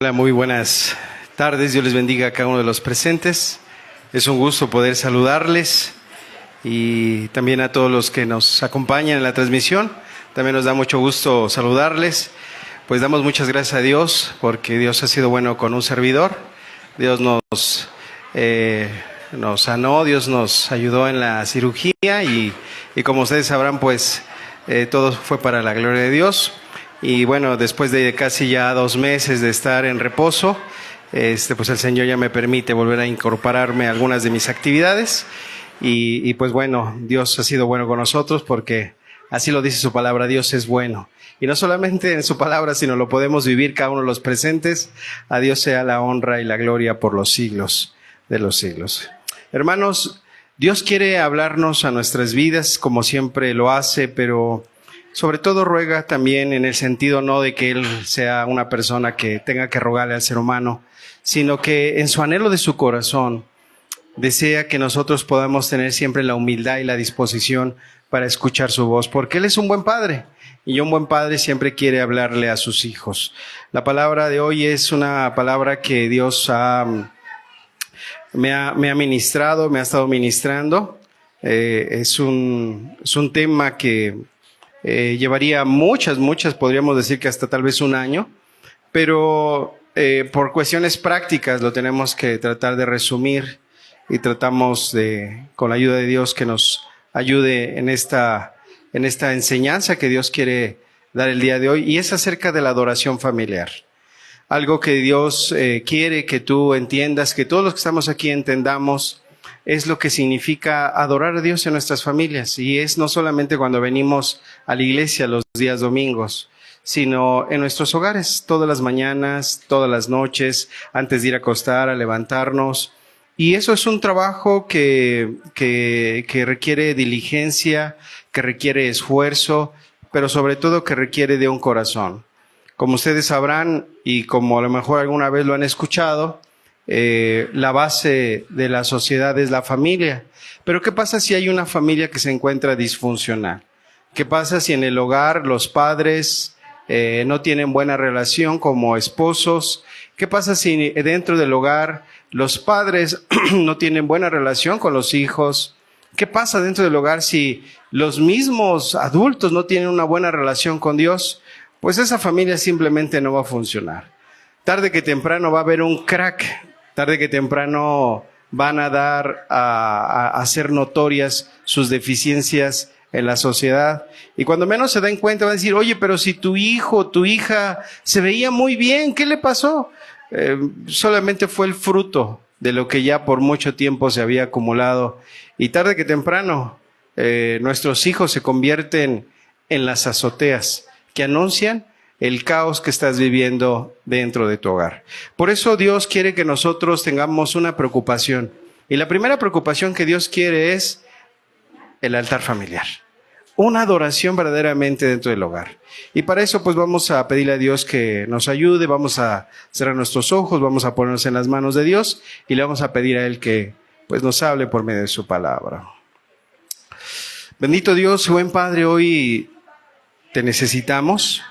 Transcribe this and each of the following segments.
Hola, muy buenas tardes. Dios les bendiga a cada uno de los presentes. Es un gusto poder saludarles y también a todos los que nos acompañan en la transmisión. También nos da mucho gusto saludarles. Pues damos muchas gracias a Dios porque Dios ha sido bueno con un servidor. Dios nos sanó, Dios nos ayudó en la cirugía y como ustedes sabrán, pues todo fue para la gloria de Dios. Y bueno, después de casi ya 2 meses de estar en reposo, pues el Señor ya me permite volver a incorporarme a algunas de mis actividades. Y pues bueno, Dios ha sido bueno con nosotros porque así lo dice su palabra, Dios es bueno. Y no solamente en su palabra, sino lo podemos vivir cada uno de los presentes. A Dios sea la honra y la gloria por los siglos de los siglos. Hermanos, Dios quiere hablarnos a nuestras vidas como siempre lo hace, pero sobre todo ruega también en el sentido no de que Él sea una persona que tenga que rogarle al ser humano, sino que en su anhelo de su corazón desea que nosotros podamos tener siempre la humildad y la disposición para escuchar su voz, porque Él es un buen padre y un buen padre siempre quiere hablarle a sus hijos. La palabra de hoy es una palabra que Dios me ha ministrado, me ha estado ministrando. Es un tema que llevaría muchas, podríamos decir que hasta tal vez un año, pero por cuestiones prácticas lo tenemos que tratar de resumir y tratamos con la ayuda de Dios que nos ayude en esta enseñanza que Dios quiere dar el día de hoy, y es acerca de la adoración familiar. Algo que Dios quiere que tú entiendas, que todos los que estamos aquí entendamos, es lo que significa adorar a Dios en nuestras familias. Y es no solamente cuando venimos a la iglesia los días domingos, sino en nuestros hogares, todas las mañanas, todas las noches, antes de ir a acostar, a levantarnos. Y eso es un trabajo que requiere diligencia, que requiere esfuerzo, pero sobre todo que requiere de un corazón. Como ustedes sabrán, y como a lo mejor alguna vez lo han escuchado, la base de la sociedad es la familia. Pero ¿qué pasa si hay una familia que se encuentra disfuncional? ¿Qué pasa si en el hogar los padres no tienen buena relación como esposos? ¿Qué pasa si dentro del hogar los padres no tienen buena relación con los hijos? ¿Qué pasa dentro del hogar si los mismos adultos no tienen una buena relación con Dios? Pues esa familia simplemente no va a funcionar. Tarde que temprano va a haber un crack. Tarde que temprano van a dar a hacer notorias sus deficiencias en la sociedad. Y cuando menos se den cuenta van a decir, oye, pero si tu hijo o tu hija se veía muy bien, ¿qué le pasó? Solamente fue el fruto de lo que ya por mucho tiempo se había acumulado. Y tarde que temprano nuestros hijos se convierten en las azoteas que anuncian el caos que estás viviendo dentro de tu hogar. Por eso Dios quiere que nosotros tengamos una preocupación. Y la primera preocupación que Dios quiere es el altar familiar. Una adoración verdaderamente dentro del hogar. Y para eso pues vamos a pedirle a Dios que nos ayude, vamos a cerrar nuestros ojos, vamos a ponernos en las manos de Dios y le vamos a pedir a Él que pues nos hable por medio de su palabra. Bendito Dios, buen Padre, hoy te necesitamos.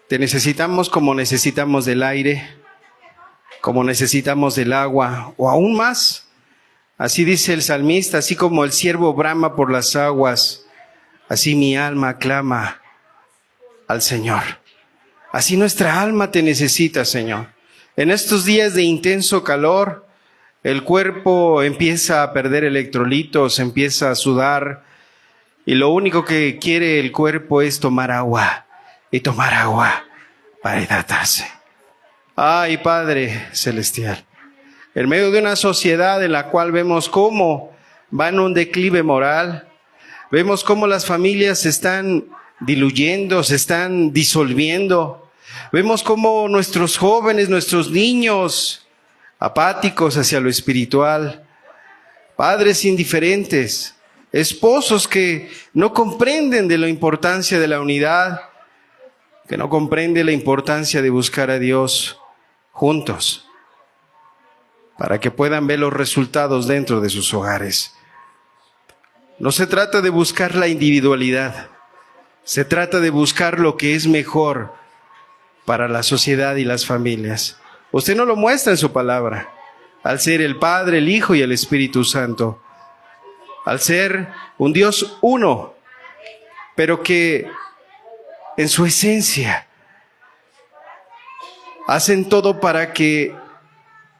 Te necesitamos como necesitamos del aire, como necesitamos del agua, o aún más. Así dice el salmista, así como el ciervo brama por las aguas, así mi alma clama al Señor. Así nuestra alma te necesita, Señor. En estos días de intenso calor, el cuerpo empieza a perder electrolitos, empieza a sudar, y lo único que quiere el cuerpo es tomar agua. Y tomar agua para hidratarse. Ay, Padre Celestial, en medio de una sociedad en la cual vemos cómo va en un declive moral, vemos cómo las familias se están diluyendo, se están disolviendo, vemos cómo nuestros jóvenes, nuestros niños, apáticos hacia lo espiritual, padres indiferentes, esposos que no comprenden de la importancia de la unidad, que no comprende la importancia de buscar a Dios juntos, para que puedan ver los resultados dentro de sus hogares. No se trata de buscar la individualidad, se trata de buscar lo que es mejor para la sociedad y las familias. Usted no lo muestra en su palabra, al ser el Padre, el Hijo y el Espíritu Santo, al ser un Dios uno, pero que en su esencia hacen todo para que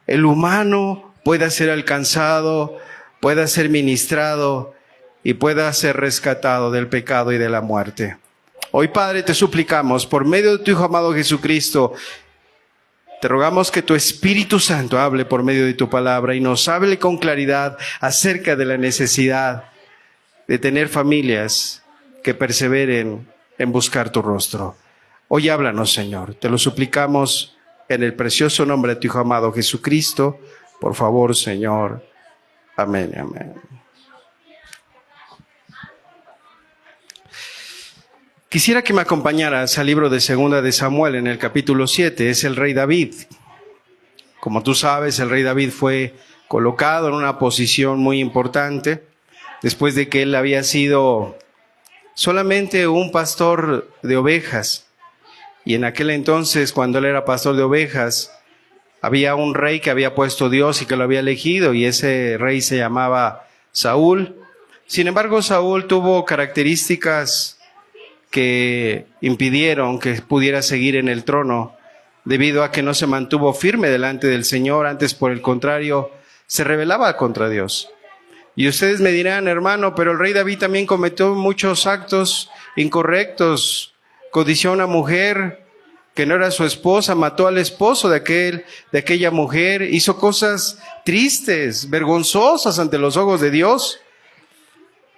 el humano pueda ser alcanzado, pueda ser ministrado y pueda ser rescatado del pecado y de la muerte. Hoy, Padre, te suplicamos, por medio de tu Hijo amado Jesucristo, te rogamos que tu Espíritu Santo hable por medio de tu palabra y nos hable con claridad acerca de la necesidad de tener familias que perseveren en buscar tu rostro. Hoy háblanos, Señor. Te lo suplicamos en el precioso nombre de tu Hijo amado Jesucristo. Por favor, Señor. Amén, amén. Quisiera que me acompañaras al libro de Segunda de Samuel en el capítulo 7. Es el rey David. Como tú sabes, el rey David fue colocado en una posición muy importante después de que él había sido solamente un pastor de ovejas. Y en aquel entonces, cuando él era pastor de ovejas, había un rey que había puesto Dios y que lo había elegido, y ese rey se llamaba Saúl. Sin embargo, Saúl tuvo características que impidieron que pudiera seguir en el trono, debido a que no se mantuvo firme delante del Señor, antes por el contrario, se rebelaba contra Dios. Y ustedes me dirán, hermano, pero el rey David también cometió muchos actos incorrectos. Codició a una mujer que no era su esposa, mató al esposo de aquella mujer, hizo cosas tristes, vergonzosas ante los ojos de Dios.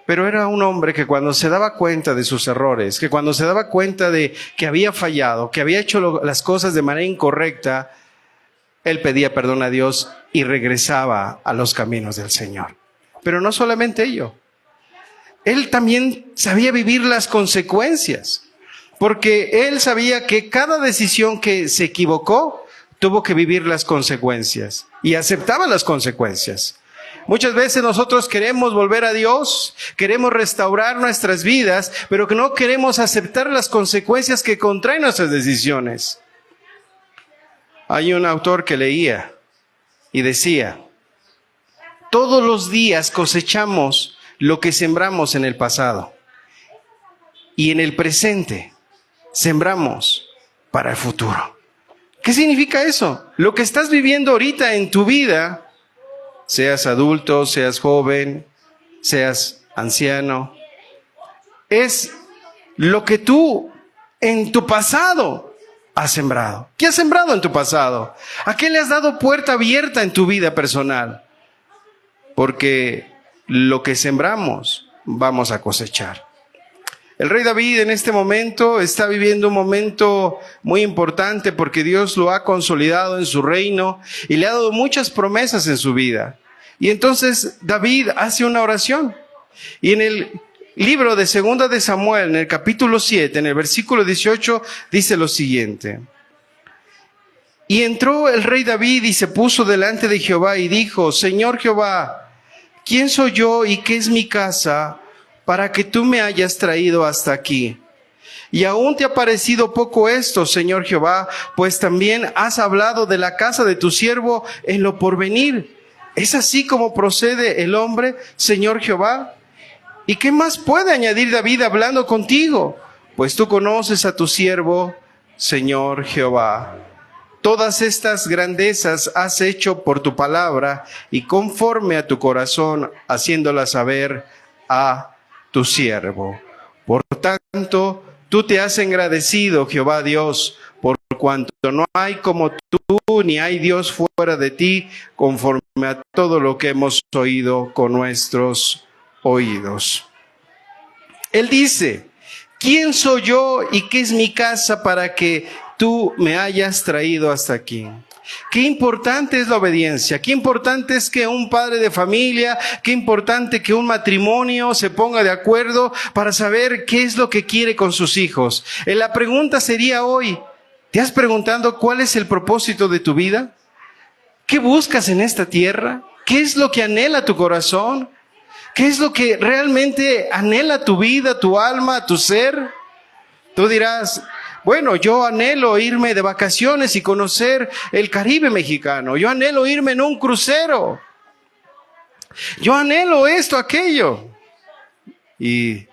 Pero era un hombre que cuando se daba cuenta de sus errores, que cuando se daba cuenta de que había fallado, que había hecho las cosas de manera incorrecta, él pedía perdón a Dios y regresaba a los caminos del Señor. Pero no solamente ello, él también sabía vivir las consecuencias, porque él sabía que cada decisión que se equivocó tuvo que vivir las consecuencias y aceptaba las consecuencias. Muchas veces nosotros queremos volver a Dios, queremos restaurar nuestras vidas, pero que no queremos aceptar las consecuencias que contraen nuestras decisiones. Hay un autor que leía y decía: todos los días cosechamos lo que sembramos en el pasado, y en el presente sembramos para el futuro. ¿Qué significa eso? Lo que estás viviendo ahorita en tu vida, seas adulto, seas joven, seas anciano, es lo que tú en tu pasado has sembrado. ¿Qué has sembrado en tu pasado? ¿A qué le has dado puerta abierta en tu vida personal? Porque lo que sembramos vamos a cosechar. El rey David en este momento está viviendo un momento muy importante porque Dios lo ha consolidado en su reino y le ha dado muchas promesas en su vida. Y entonces David hace una oración. Y en el libro de Segunda de Samuel, en el capítulo 7, en el versículo 18, dice lo siguiente: y entró el rey David y se puso delante de Jehová y dijo: Señor Jehová, ¿quién soy yo y qué es mi casa para que tú me hayas traído hasta aquí? Y aún te ha parecido poco esto, Señor Jehová, pues también has hablado de la casa de tu siervo en lo porvenir. ¿Es así como procede el hombre, Señor Jehová? ¿Y qué más puede añadir David hablando contigo? Pues tú conoces a tu siervo, Señor Jehová. Todas estas grandezas has hecho por tu palabra y conforme a tu corazón, haciéndolas saber a tu siervo. Por tanto, tú te has engrandecido, Jehová Dios, por cuanto no hay como tú, ni hay Dios fuera de ti, conforme a todo lo que hemos oído con nuestros oídos. Él dice: ¿quién soy yo y qué es mi casa para que tú me hayas traído hasta aquí? Qué importante es la obediencia, qué importante es que un padre de familia, qué importante que un matrimonio se ponga de acuerdo para saber qué es lo que quiere con sus hijos. La pregunta sería hoy: ¿te has preguntado cuál es el propósito de tu vida? ¿Qué buscas en esta tierra? ¿Qué es lo que anhela tu corazón? ¿Qué es lo que realmente anhela tu vida, tu alma, tu ser? Tú dirás: Bueno, yo anhelo irme de vacaciones y conocer el Caribe mexicano. Yo anhelo irme en un crucero. Yo anhelo esto, aquello. Y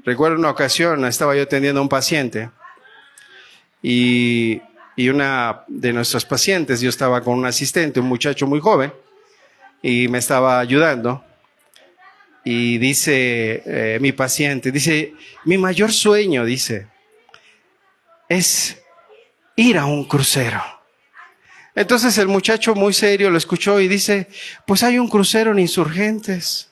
recuerdo una ocasión, estaba yo atendiendo a un paciente y una de nuestros pacientes, yo estaba con un asistente, un muchacho muy joven, y me estaba ayudando. Y dice mi paciente, dice, mi mayor sueño, dice, es ir a un crucero. Entonces el muchacho muy serio lo escuchó y dice, pues hay un crucero en Insurgentes.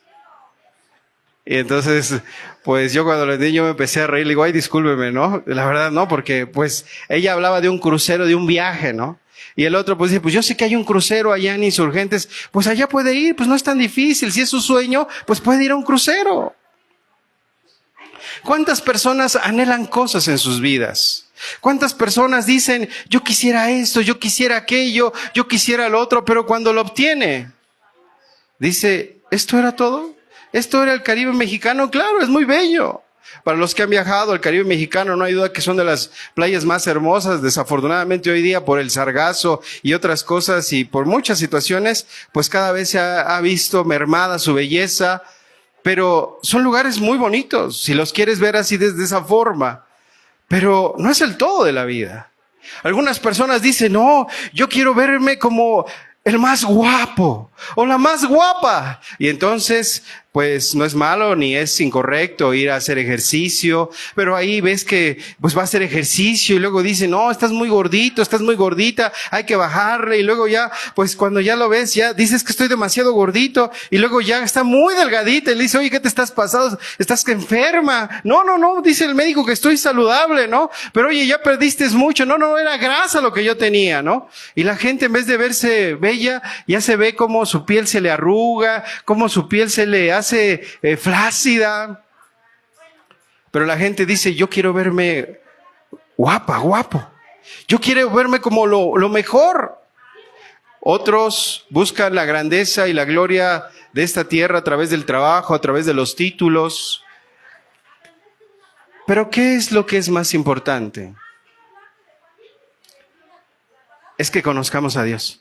Y entonces, pues yo cuando le di, yo me empecé a reír, le digo, ay, discúlpeme, ¿no? La verdad no, porque pues ella hablaba de un crucero, de un viaje, ¿no? Y el otro pues dice, pues yo sé que hay un crucero allá en Insurgentes, pues allá puede ir, pues no es tan difícil, si es su sueño, pues puede ir a un crucero. ¿Cuántas personas anhelan cosas en sus vidas? ¿Cuántas personas dicen, yo quisiera esto, yo quisiera aquello, yo quisiera lo otro, pero cuando lo obtiene, dice, ¿esto era todo? ¿Esto era el Caribe mexicano? Claro, es muy bello. Para los que han viajado al Caribe mexicano, no hay duda que son de las playas más hermosas. Desafortunadamente hoy día por el sargazo y otras cosas y por muchas situaciones, pues cada vez se ha visto mermada su belleza. Pero son lugares muy bonitos, si los quieres ver así desde esa forma. Pero no es el todo de la vida. Algunas personas dicen, no, yo quiero verme como el más guapo o la más guapa. Y entonces, pues no es malo ni es incorrecto ir a hacer ejercicio, pero ahí ves que pues va a hacer ejercicio y luego dice, no, estás muy gordito, estás muy gordita, hay que bajarle, y luego ya, pues cuando ya lo ves, ya dices que estoy demasiado gordito, y luego ya está muy delgadita y le dice, oye, ¿qué te estás pasando? ¿Estás enferma? No, dice el médico que estoy saludable, ¿no? Pero oye, ya perdiste mucho, no, era grasa lo que yo tenía, ¿no? Y la gente en vez de verse bella, ya se ve como su piel se le arruga, como su piel se le hace flácida. Pero la gente dice, yo quiero verme guapo. Yo quiero verme como lo mejor. Otros buscan la grandeza y la gloria de esta tierra a través del trabajo, a través de los títulos. Pero ¿qué es lo que es más importante? Es que conozcamos a Dios.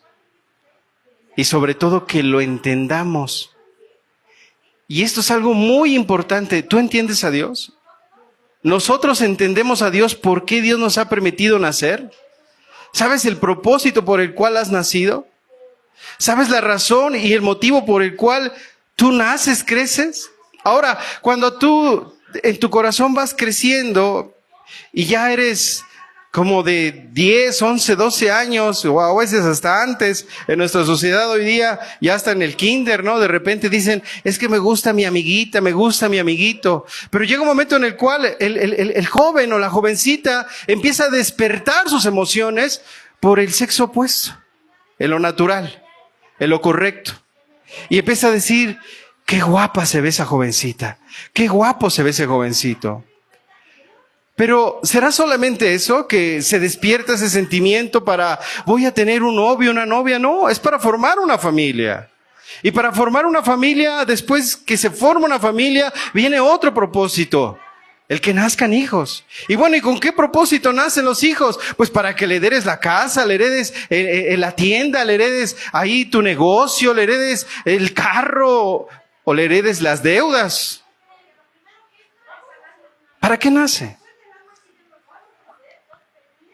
Y sobre todo que lo entendamos. Y esto es algo muy importante. ¿Tú entiendes a Dios? ¿Nosotros entendemos a Dios por qué Dios nos ha permitido nacer? ¿Sabes el propósito por el cual has nacido? ¿Sabes la razón y el motivo por el cual tú naces, creces? Ahora, cuando tú en tu corazón vas creciendo y ya eres como de 10, 11, 12 años, o a veces hasta antes, en nuestra sociedad hoy día, ya hasta en el kinder, ¿no? De repente dicen, es que me gusta mi amiguita, me gusta mi amiguito. Pero llega un momento en el cual el joven o la jovencita empieza a despertar sus emociones por el sexo opuesto, en lo natural, en lo correcto. Y empieza a decir, qué guapa se ve esa jovencita, qué guapo se ve ese jovencito. Pero ¿será solamente eso, que se despierta ese sentimiento para voy a tener un novio, una novia? No, es para formar una familia. Y para formar una familia, después que se forma una familia, viene otro propósito, el que nazcan hijos. Y bueno, ¿y con qué propósito nacen los hijos? Pues para que le heredes la casa, le heredes la tienda, le heredes ahí tu negocio, le heredes el carro o le heredes las deudas. ¿Para qué nace?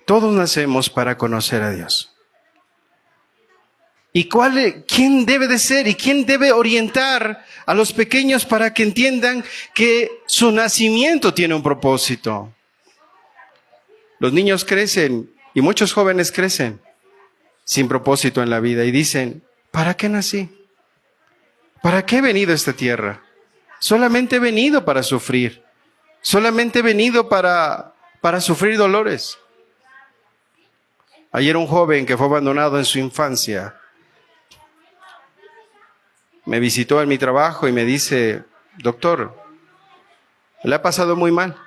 Todos nacemos para conocer a Dios. ¿Y quién debe de ser y quién debe orientar a los pequeños para que entiendan que su nacimiento tiene un propósito? Los niños crecen y muchos jóvenes crecen sin propósito en la vida y dicen, ¿para qué nací? ¿Para qué he venido a esta tierra? Solamente he venido para sufrir. Solamente he venido para sufrir dolores. Ayer un joven que fue abandonado en su infancia me visitó en mi trabajo y me dice, doctor, le ha pasado muy mal.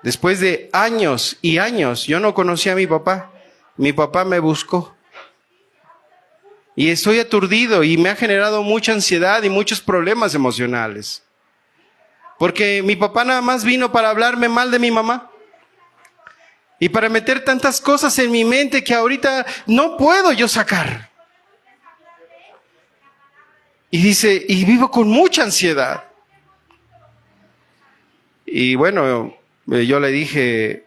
Después de años y años, yo no conocía a mi papá. Mi papá me buscó. Y estoy aturdido y me ha generado mucha ansiedad y muchos problemas emocionales. Porque mi papá nada más vino para hablarme mal de mi mamá. y para meter tantas cosas en mi mente que ahorita no puedo yo sacar. Y dice, y vivo con mucha ansiedad. Y bueno, yo le dije,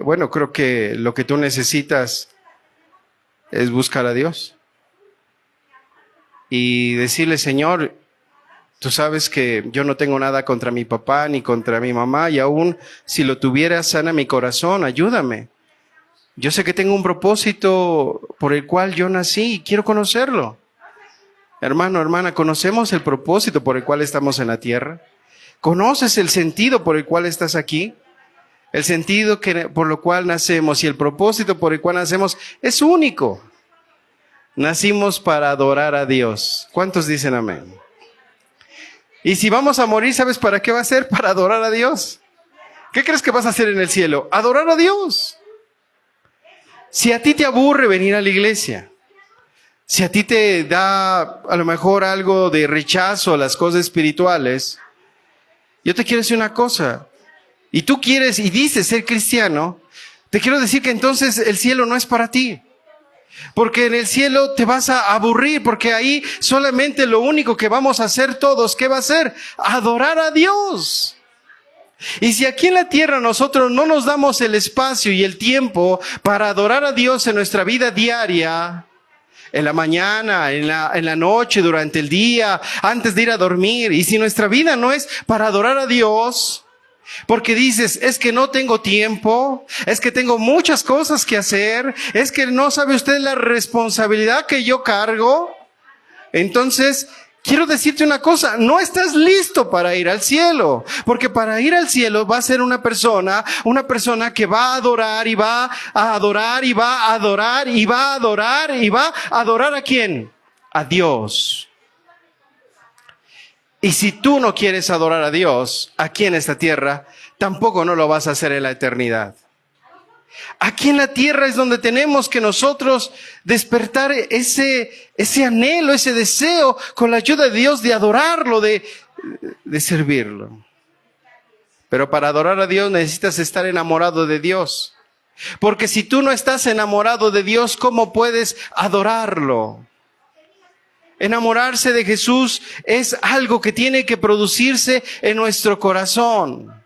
bueno, creo que lo que tú necesitas es buscar a Dios. Y decirle, Señor, tú sabes que yo no tengo nada contra mi papá ni contra mi mamá, y aún si lo tuviera, sana mi corazón, ayúdame. Yo sé que tengo un propósito por el cual yo nací y quiero conocerlo. Hermano, hermana, ¿conocemos el propósito por el cual estamos en la tierra? ¿Conoces el sentido por el cual estás aquí? El sentido por lo cual nacemos y el propósito por el cual nacemos es único. Nacimos para adorar a Dios. ¿Cuántos dicen amén? Y si vamos a morir, ¿sabes para qué va a ser? Para adorar a Dios. ¿Qué crees que vas a hacer en el cielo? Adorar a Dios. Si a ti te aburre venir a la iglesia, si a ti te da a lo mejor algo de rechazo a las cosas espirituales, yo te quiero decir una cosa. Y tú quieres y dices ser cristiano, te quiero decir que entonces el cielo no es para ti. Porque en el cielo te vas a aburrir, porque ahí solamente lo único que vamos a hacer todos, ¿qué va a ser? Adorar a Dios. Y si aquí en la tierra nosotros no nos damos el espacio y el tiempo para adorar a Dios en nuestra vida diaria, en la mañana, en la noche, durante el día, antes de ir a dormir, y si nuestra vida no es para adorar a Dios, porque dices, es que no tengo tiempo, es que tengo muchas cosas que hacer, es que no sabe usted la responsabilidad que yo cargo. Entonces, quiero decirte una cosa, no estás listo para ir al cielo, porque para ir al cielo va a ser una persona que va a adorar y va a adorar y va a adorar y va a adorar y va a adorar ¿a quién? A Dios. Y si tú no quieres adorar a Dios aquí en esta tierra, tampoco no lo vas a hacer en la eternidad. Aquí en la tierra es donde tenemos que nosotros despertar ese anhelo, ese deseo, con la ayuda de Dios, de adorarlo, de servirlo. Pero para adorar a Dios necesitas estar enamorado de Dios. Porque si tú no estás enamorado de Dios, ¿cómo puedes adorarlo? Enamorarse de Jesús es algo que tiene que producirse en nuestro corazón.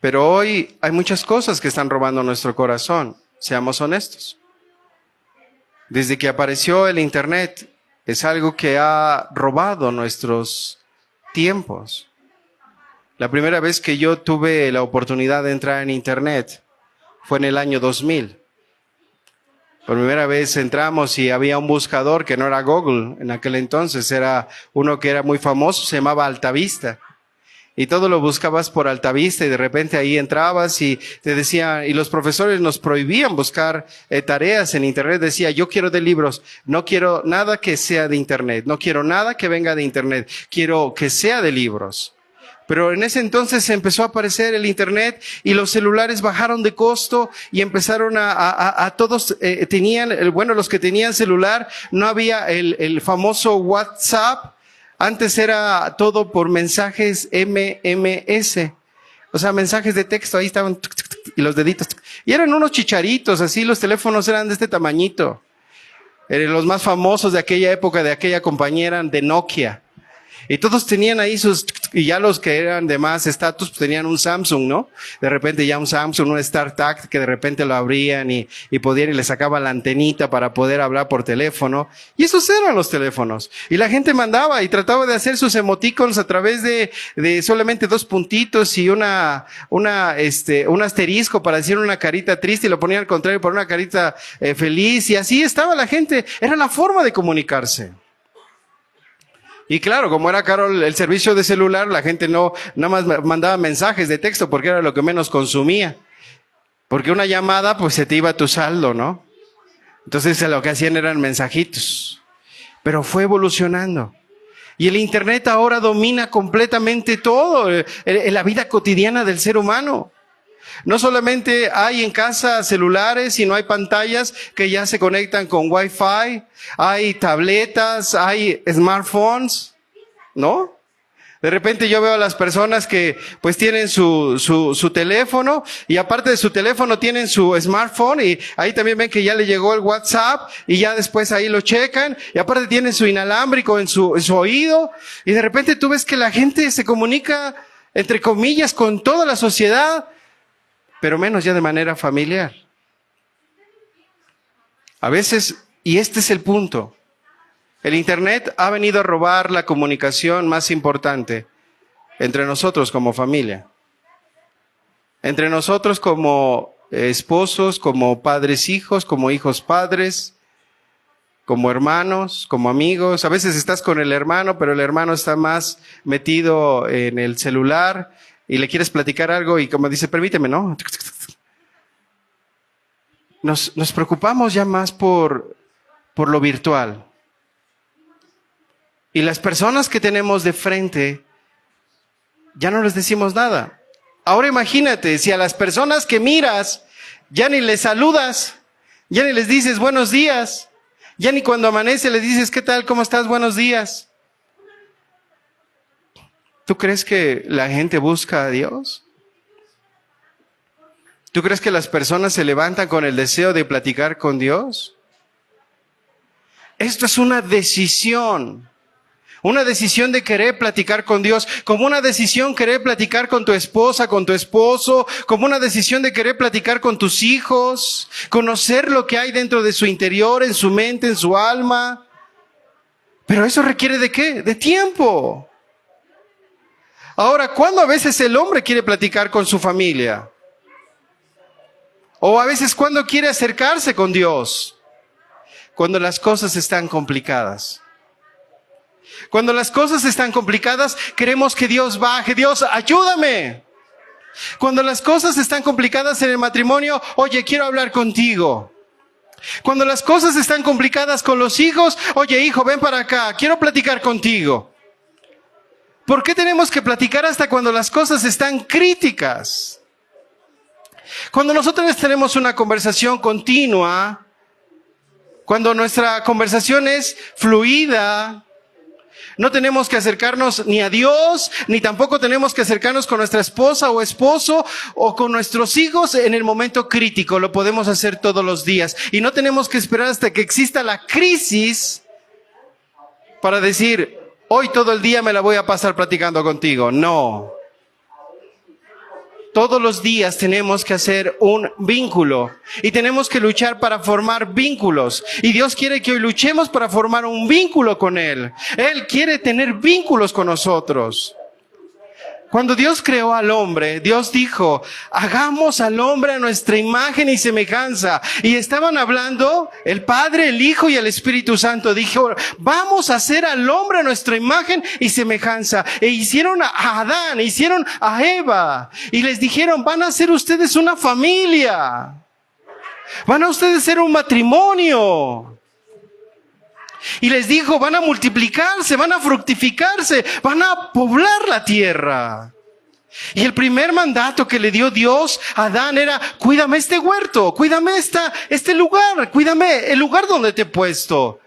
Pero hoy hay muchas cosas que están robando nuestro corazón, seamos honestos. Desde que apareció el Internet, es algo que ha robado nuestros tiempos. La primera vez que yo tuve la oportunidad de entrar en Internet fue en el año 2000. Por primera vez entramos y había un buscador que no era Google en aquel entonces, era uno que era muy famoso, se llamaba Altavista. Y todo lo buscabas por Altavista y de repente ahí entrabas y te decían, y los profesores nos prohibían buscar tareas en Internet. Decía, yo quiero de libros, no quiero nada que sea de Internet, no quiero nada que venga de Internet, quiero que sea de libros. Pero en ese entonces empezó a aparecer el Internet y los celulares bajaron de costo y empezaron a todos, los que tenían celular, no había el famoso WhatsApp. Antes era todo por mensajes MMS. O sea, mensajes de texto, ahí estaban, y los deditos. Y eran unos chicharitos, así, los teléfonos eran de este tamañito. Los más famosos de aquella época, de aquella compañía, eran de Nokia. Y todos tenían ahí y ya los que eran de más estatus, pues tenían un Samsung, ¿no? De repente ya un Samsung, un StarTAC, que de repente lo abrían y podían y le sacaban la antenita para poder hablar por teléfono. Y esos eran los teléfonos. Y la gente mandaba y trataba de hacer sus emoticons a través de solamente 2 puntitos y un asterisco para decir una carita triste y lo ponían al contrario por una carita feliz. Y así estaba la gente. Era la forma de comunicarse. Y claro, como era caro el servicio de celular, la gente nada más mandaba mensajes de texto porque era lo que menos consumía. Porque una llamada, pues se te iba tu saldo, ¿no? Entonces lo que hacían eran mensajitos. Pero fue evolucionando. Y el Internet ahora domina completamente todo, la vida cotidiana del ser humano. No solamente hay en casa celulares, sino hay pantallas que ya se conectan con Wi-Fi, hay tabletas, hay smartphones, ¿no? De repente yo veo a las personas que pues tienen su teléfono y aparte de su teléfono tienen su smartphone y ahí también ven que ya le llegó el WhatsApp y ya después ahí lo checan y aparte tienen su inalámbrico en su oído y de repente tú ves que la gente se comunica entre comillas con toda la sociedad, pero menos ya de manera familiar. A veces, y este es el punto, el Internet ha venido a robar la comunicación más importante entre nosotros como familia, entre nosotros como esposos, como padres hijos, como hijos padres, como hermanos, como amigos. A veces estás con el hermano, pero el hermano está más metido en el celular y le quieres platicar algo y como dice, permíteme, ¿no? Nos preocupamos ya más por lo virtual. Y las personas que tenemos de frente, ya no les decimos nada. Ahora imagínate, si a las personas que miras, ya ni les saludas, ya ni les dices buenos días, ya ni cuando amanece les dices, ¿qué tal? ¿Cómo estás? Buenos días. ¿Tú crees que la gente busca a Dios? ¿Tú crees que las personas se levantan con el deseo de platicar con Dios? Esto es una decisión. Una decisión de querer platicar con Dios, como una decisión querer platicar con tu esposa, con tu esposo, como una decisión de querer platicar con tus hijos, conocer lo que hay dentro de su interior, en su mente, en su alma. Pero eso requiere ¿de qué? De tiempo. Ahora, ¿cuándo a veces el hombre quiere platicar con su familia? O a veces ¿cuándo quiere acercarse con Dios? Cuando las cosas están complicadas. Cuando las cosas están complicadas, queremos que Dios baje. Dios, ayúdame. Cuando las cosas están complicadas en el matrimonio, oye, quiero hablar contigo. Cuando las cosas están complicadas con los hijos, oye, hijo, ven para acá, quiero platicar contigo. ¿Por qué tenemos que platicar hasta cuando las cosas están críticas? Cuando nosotros tenemos una conversación continua, cuando nuestra conversación es fluida, no tenemos que acercarnos ni a Dios, ni tampoco tenemos que acercarnos con nuestra esposa o esposo o con nuestros hijos en el momento crítico. Lo podemos hacer todos los días. Y no tenemos que esperar hasta que exista la crisis para decir, hoy todo el día me la voy a pasar platicando contigo. No. Todos los días tenemos que hacer un vínculo y tenemos que luchar para formar vínculos. Y Dios quiere que hoy luchemos para formar un vínculo con Él. Él quiere tener vínculos con nosotros. Cuando Dios creó al hombre, Dios dijo, hagamos al hombre a nuestra imagen y semejanza. Y estaban hablando el Padre, el Hijo y el Espíritu Santo. Dijo, vamos a hacer al hombre a nuestra imagen y semejanza. E hicieron a Adán, hicieron a Eva. Y les dijeron, van a ser ustedes una familia. Van a ustedes ser un matrimonio. Y les dijo, van a multiplicarse, van a fructificarse, van a poblar la tierra. Y el primer mandato que le dio Dios a Adán era, cuídame este huerto, cuídame este lugar, cuídame el lugar donde te he puesto.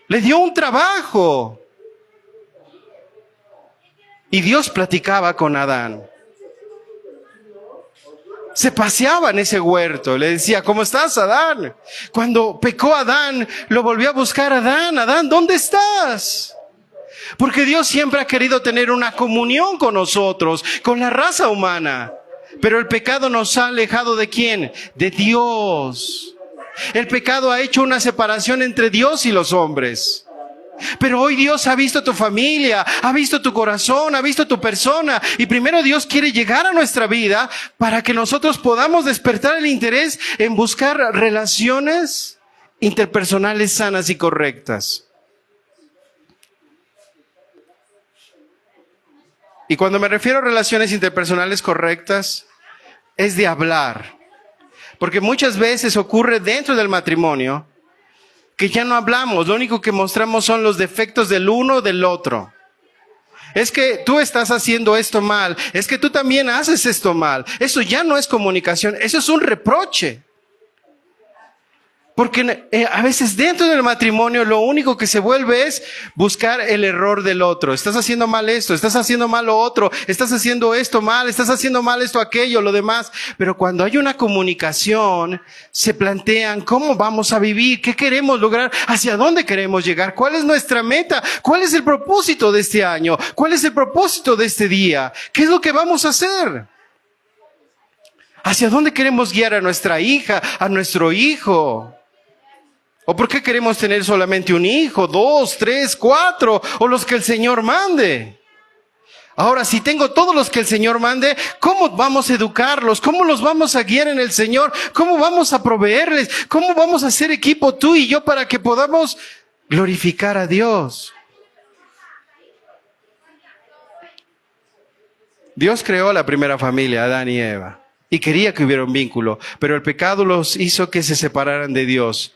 Le dio un trabajo. Y Dios platicaba con Adán. Se paseaba en ese huerto, le decía, ¿cómo estás, Adán? Cuando pecó Adán, lo volvió a buscar Adán. Adán, ¿dónde estás? Porque Dios siempre ha querido tener una comunión con nosotros, con la raza humana. Pero el pecado nos ha alejado ¿de quién? De Dios. El pecado ha hecho una separación entre Dios y los hombres. Pero hoy Dios ha visto tu familia, ha visto tu corazón, ha visto tu persona. Y primero Dios quiere llegar a nuestra vida para que nosotros podamos despertar el interés en buscar relaciones interpersonales sanas y correctas. Y cuando me refiero a relaciones interpersonales correctas, es de hablar. Porque muchas veces ocurre dentro del matrimonio que ya no hablamos, lo único que mostramos son los defectos del uno o del otro. Es que tú estás haciendo esto mal, es que tú también haces esto mal. Eso ya no es comunicación, eso es un reproche. Porque a veces dentro del matrimonio lo único que se vuelve es buscar el error del otro. Estás haciendo mal esto, estás haciendo mal lo otro, estás haciendo esto mal, estás haciendo mal esto, aquello, lo demás. Pero cuando hay una comunicación, se plantean cómo vamos a vivir, qué queremos lograr, hacia dónde queremos llegar, cuál es nuestra meta, cuál es el propósito de este año, cuál es el propósito de este día, qué es lo que vamos a hacer. ¿Hacia dónde queremos guiar a nuestra hija, a nuestro hijo? ¿O por qué queremos tener solamente un hijo, 2, 3, 4, o los que el Señor mande? Ahora, si tengo todos los que el Señor mande, ¿cómo vamos a educarlos? ¿Cómo los vamos a guiar en el Señor? ¿Cómo vamos a proveerles? ¿Cómo vamos a hacer equipo tú y yo para que podamos glorificar a Dios? Dios creó la primera familia, Adán y Eva, y quería que hubiera un vínculo, pero el pecado los hizo que se separaran de Dios.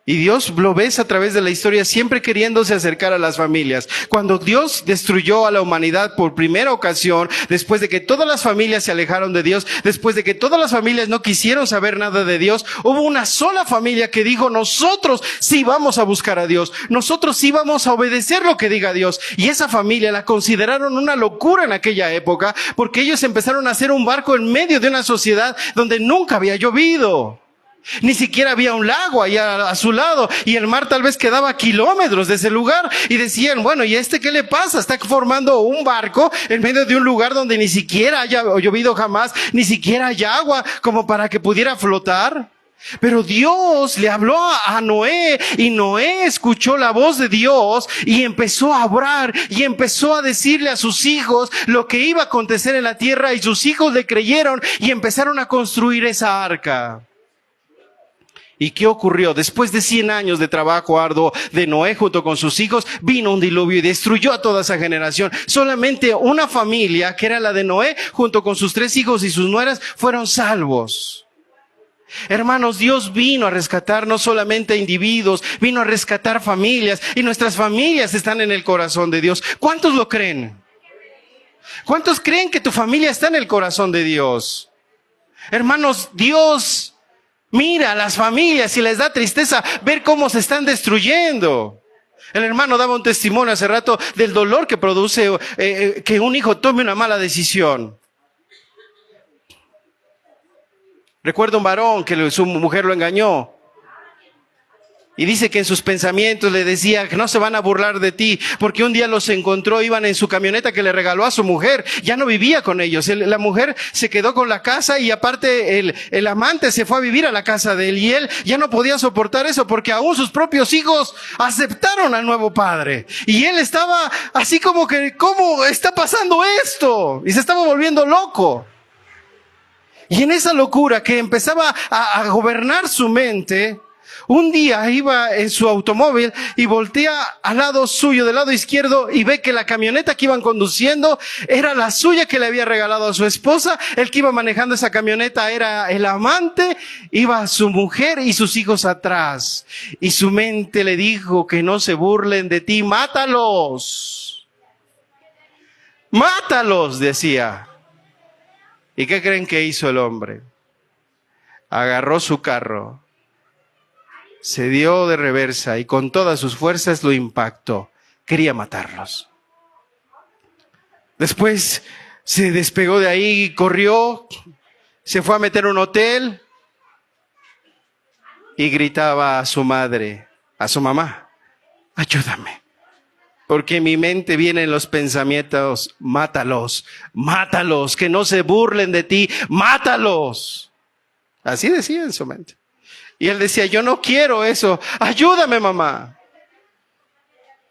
Y Dios lo ves a través de la historia siempre queriéndose acercar a las familias. Cuando Dios destruyó a la humanidad por primera ocasión, después de que todas las familias se alejaron de Dios, después de que todas las familias no quisieron saber nada de Dios, hubo una sola familia que dijo, nosotros sí vamos a buscar a Dios, nosotros sí vamos a obedecer lo que diga Dios. Y esa familia la consideraron una locura en aquella época, porque ellos empezaron a hacer un barco en medio de una sociedad donde nunca había llovido. Ni siquiera había un lago allá a su lado y el mar tal vez quedaba a kilómetros de ese lugar y decían, bueno, ¿y qué le pasa? Está formando un barco en medio de un lugar donde ni siquiera haya llovido jamás, ni siquiera hay agua como para que pudiera flotar. Pero Dios le habló a Noé y Noé escuchó la voz de Dios y empezó a orar y empezó a decirle a sus hijos lo que iba a acontecer en la tierra y sus hijos le creyeron y empezaron a construir esa arca. ¿Y qué ocurrió? Después de 100 años de trabajo arduo de Noé junto con sus hijos, vino un diluvio y destruyó a toda esa generación. Solamente una familia, que era la de Noé, junto con sus 3 hijos y sus nueras, fueron salvos. Hermanos, Dios vino a rescatar no solamente a individuos, vino a rescatar familias, y nuestras familias están en el corazón de Dios. ¿Cuántos lo creen? ¿Cuántos creen que tu familia está en el corazón de Dios? Hermanos, Dios mira a las familias y les da tristeza ver cómo se están destruyendo. El hermano daba un testimonio hace rato del dolor que produce que un hijo tome una mala decisión. Recuerdo un varón que su mujer lo engañó. Y dice que en sus pensamientos le decía que no se van a burlar de ti, porque un día los encontró, iban en su camioneta que le regaló a su mujer, ya no vivía con ellos, la mujer se quedó con la casa y aparte el amante se fue a vivir a la casa de él y él ya no podía soportar eso porque aún sus propios hijos aceptaron al nuevo padre y él estaba así como que, ¿cómo está pasando esto? Y se estaba volviendo loco. Y en esa locura que empezaba a gobernar su mente, un día iba en su automóvil y voltea al lado suyo, del lado izquierdo, y ve que la camioneta que iban conduciendo era la suya que le había regalado a su esposa. El que iba manejando esa camioneta era el amante, iba su mujer y sus hijos atrás. Y su mente le dijo que no se burlen de ti, mátalos. Mátalos, decía. ¿Y qué creen que hizo el hombre? Agarró su carro, se dio de reversa y con todas sus fuerzas lo impactó. Quería matarlos. Después se despegó de ahí, corrió, se fue a meter a un hotel y gritaba a su madre, a su mamá, ayúdame. Porque en mi mente vienen los pensamientos, mátalos, mátalos, que no se burlen de ti, mátalos. Así decía en su mente. Y él decía, yo no quiero eso, ayúdame mamá.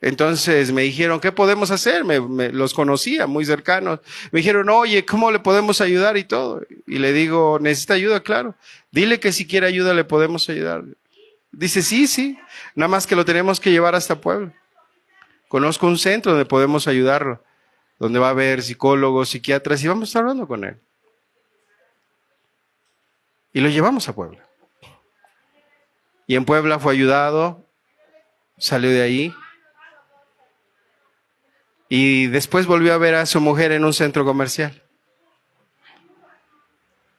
Entonces me dijeron, ¿qué podemos hacer? Los conocía, muy cercanos. Me dijeron, oye, ¿cómo le podemos ayudar y todo? Y le digo, ¿necesita ayuda? Claro. Dile que si quiere ayuda le podemos ayudar. Dice, sí, nada más que lo tenemos que llevar hasta Puebla. Conozco un centro donde podemos ayudarlo, donde va a haber psicólogos, psiquiatras y vamos a estar hablando con él. Y lo llevamos a Puebla. Y en Puebla fue ayudado, salió de ahí. Y después volvió a ver a su mujer en un centro comercial.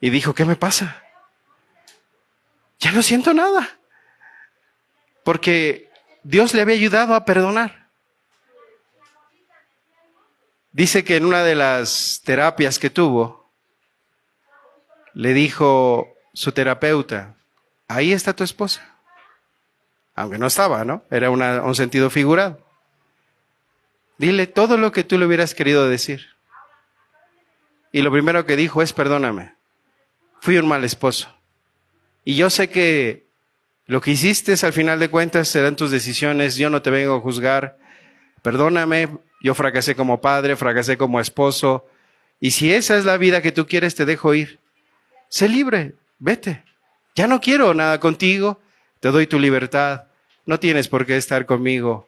Y dijo, ¿qué me pasa? ya no siento nada. Porque Dios le había ayudado a perdonar. Dice que en una de las terapias que tuvo, le dijo su terapeuta, ahí está tu esposa. Aunque no estaba, ¿no? Era un sentido figurado. Dile todo lo que tú le hubieras querido decir. Y lo primero que dijo es, perdóname, fui un mal esposo. Y yo sé que lo que hiciste al final de cuentas serán tus decisiones, yo no te vengo a juzgar. Perdóname, yo fracasé como padre, fracasé como esposo. Y si esa es la vida que tú quieres, te dejo ir. Sé libre, vete. Ya no quiero nada contigo, te doy tu libertad. No tienes por qué estar conmigo.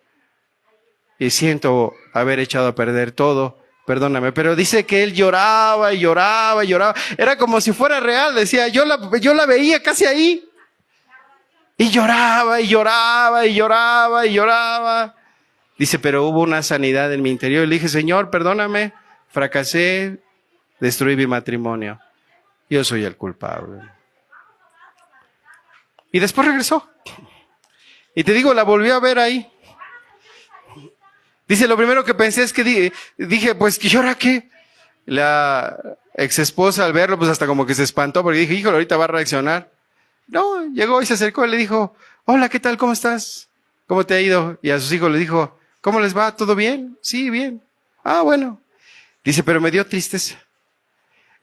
Y siento haber echado a perder todo. Perdóname, pero dice que él lloraba y lloraba y lloraba. Era como si fuera real, decía, yo la veía casi ahí. Y lloraba y lloraba y lloraba y lloraba. Dice, pero hubo una sanidad en mi interior. Y le dije, Señor, perdóname, fracasé, destruí mi matrimonio. Yo soy el culpable. Y después regresó. Y te digo, la volvió a ver ahí. Dice, lo primero que pensé es que dije, pues, ¿y ahora qué? La ex esposa al verlo, pues hasta como que se espantó, porque dije, híjole, ahorita va a reaccionar. No, llegó y se acercó y le dijo, hola, ¿qué tal? ¿Cómo estás? ¿Cómo te ha ido? Y a sus hijos le dijo, ¿cómo les va? ¿Todo bien? Sí, bien. Ah, bueno. Dice, pero me dio tristeza.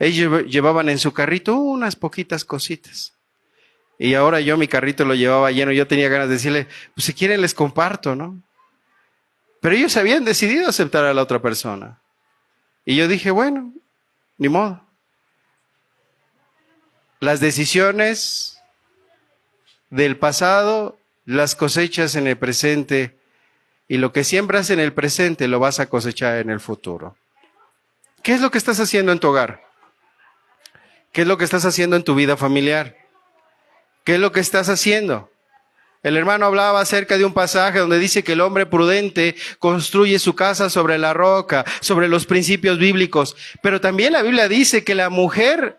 Ellos llevaban en su carrito unas poquitas cositas. Y ahora yo mi carrito lo llevaba lleno. Yo tenía ganas de decirle, pues si quieren les comparto, ¿no? Pero ellos habían decidido aceptar a la otra persona. Y yo dije, bueno, ni modo. Las decisiones del pasado las cosechas en el presente. Y lo que siembras en el presente lo vas a cosechar en el futuro. ¿Qué es lo que estás haciendo en tu hogar? ¿Qué es lo que estás haciendo en tu vida familiar? ¿Qué es lo que estás haciendo? El hermano hablaba acerca de un pasaje donde dice que el hombre prudente construye su casa sobre la roca, sobre los principios bíblicos. Pero también la Biblia dice que la mujer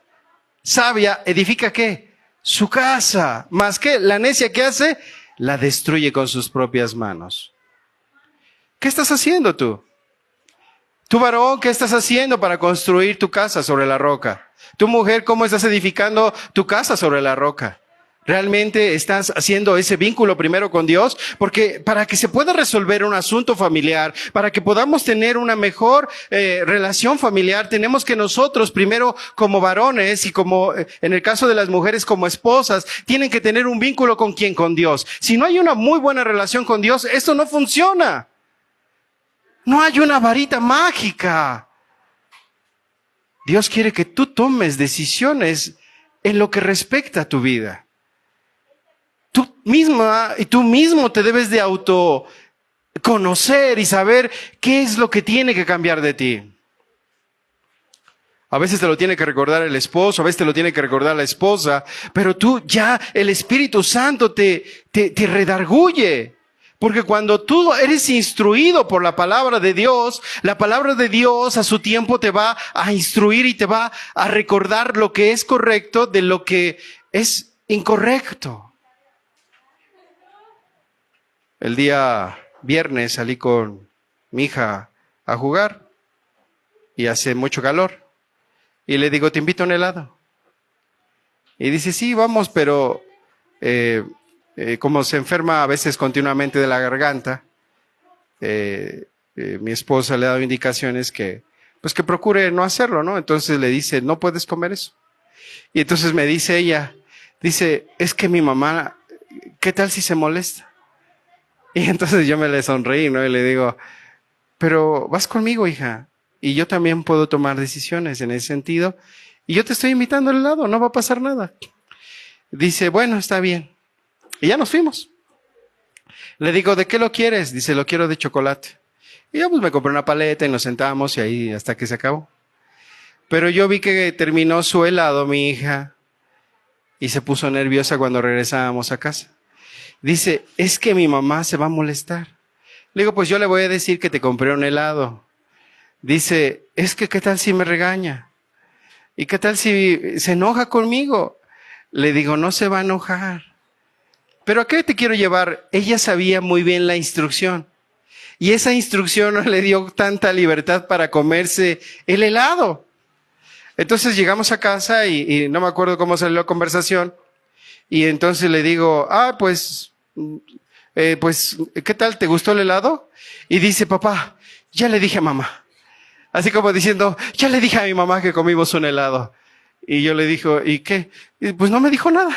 sabia edifica ¿qué? Su casa. ¿Más qué? La necia ¿qué hace? La destruye con sus propias manos. ¿Qué estás haciendo tú? Tú varón, ¿qué estás haciendo para construir tu casa sobre la roca? Tu mujer, ¿cómo estás edificando tu casa sobre la roca? ¿Realmente estás haciendo ese vínculo primero con Dios? Porque para que se pueda resolver un asunto familiar, para que podamos tener una mejor relación familiar, tenemos que nosotros primero como varones y como en el caso de las mujeres como esposas, tienen que tener un vínculo con ¿quién? Con Dios. Si no hay una muy buena relación con Dios, esto no funciona. No hay una varita mágica. Dios quiere que tú tomes decisiones en lo que respecta a tu vida. Tú misma y tú mismo te debes de autoconocer y saber qué es lo que tiene que cambiar de ti. A veces te lo tiene que recordar el esposo, a veces te lo tiene que recordar la esposa, pero tú ya, el Espíritu Santo te redarguye. Porque cuando tú eres instruido por la palabra de Dios a su tiempo te va a instruir y te va a recordar lo que es correcto de lo que es incorrecto. El día viernes salí con mi hija a jugar y hace mucho calor. Y le digo, te invito a un helado. Y dice, sí, vamos, pero como se enferma a veces continuamente de la garganta, mi esposa le ha dado indicaciones que procure no hacerlo, ¿no? Entonces le dice, no puedes comer eso. Y entonces me dice ella, es que mi mamá, ¿qué tal si se molesta? Y entonces yo me le sonreí, ¿no? Y le digo, pero vas conmigo, hija. Y yo también puedo tomar decisiones en ese sentido. Y yo te estoy invitando al helado, no va a pasar nada. Dice, bueno, está bien. Y ya nos fuimos. Le digo, ¿de qué lo quieres? Dice, lo quiero de chocolate. Y yo pues me compré una paleta y nos sentamos y ahí hasta que se acabó. Pero yo vi que terminó su helado mi hija y se puso nerviosa cuando regresábamos a casa. Dice, es que mi mamá se va a molestar. Le digo, pues yo le voy a decir que te compré un helado. Dice, es que ¿qué tal si me regaña? ¿Y qué tal si se enoja conmigo? Le digo, no se va a enojar. ¿Pero a qué te quiero llevar? Ella sabía muy bien la instrucción. Y esa instrucción no le dio tanta libertad para comerse el helado. Entonces llegamos a casa y no me acuerdo cómo salió la conversación. Y entonces le digo, pues, ¿qué tal? ¿Te gustó el helado? Y dice, papá, ya le dije a mamá. Así como diciendo, ya le dije a mi mamá que comimos un helado. Y yo le digo, ¿y qué? Y pues no me dijo nada.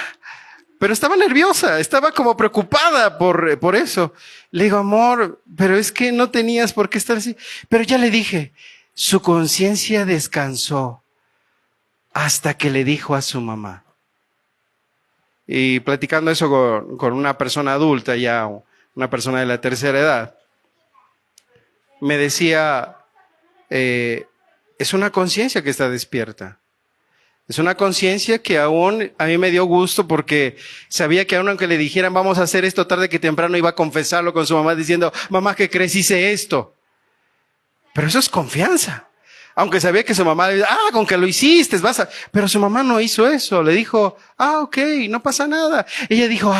Pero estaba nerviosa, estaba como preocupada por eso. Le digo, amor, pero es que no tenías por qué estar así. Pero ya le dije, su conciencia descansó hasta que le dijo a su mamá. Y platicando eso con una persona adulta, ya una persona de la tercera edad, me decía, es una conciencia que está despierta. Es una conciencia que aún a mí me dio gusto porque sabía que aunque le dijeran vamos a hacer esto tarde que temprano iba a confesarlo con su mamá diciendo, mamá, ¿qué crees? Hice esto. Pero eso es confianza. Aunque sabía que su mamá le decía, con que lo hiciste, vas a... Pero su mamá no hizo eso. Le dijo, ok, no pasa nada. Ella dijo,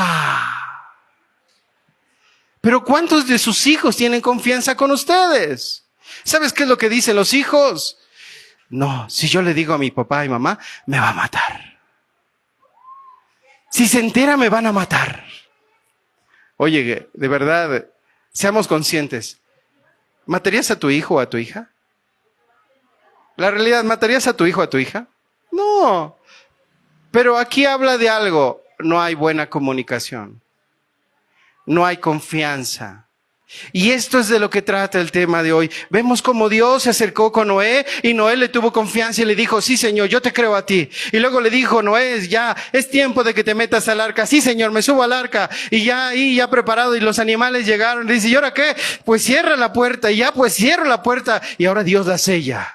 Pero ¿cuántos de sus hijos tienen confianza con ustedes? ¿Sabes qué es lo que dicen los hijos? No, si yo le digo a mi papá y mamá, me va a matar. Si se entera, me van a matar. Oye, de verdad, seamos conscientes. ¿Matarías a tu hijo o a tu hija? La realidad, ¿matarías a tu hijo o a tu hija? No. Pero aquí habla de algo. No hay buena comunicación. No hay confianza. Y esto es de lo que trata el tema de hoy. Vemos cómo Dios se acercó con Noé y Noé le tuvo confianza y le dijo, sí Señor, yo te creo a ti. Y luego le dijo, Noé, ya es tiempo de que te metas al arca. Sí Señor, me subo al arca. Y ya ahí, ya preparado y los animales llegaron. Le dice, ¿y ahora qué? Pues cierra la puerta. Y ya pues cierro la puerta. Y ahora Dios la sella.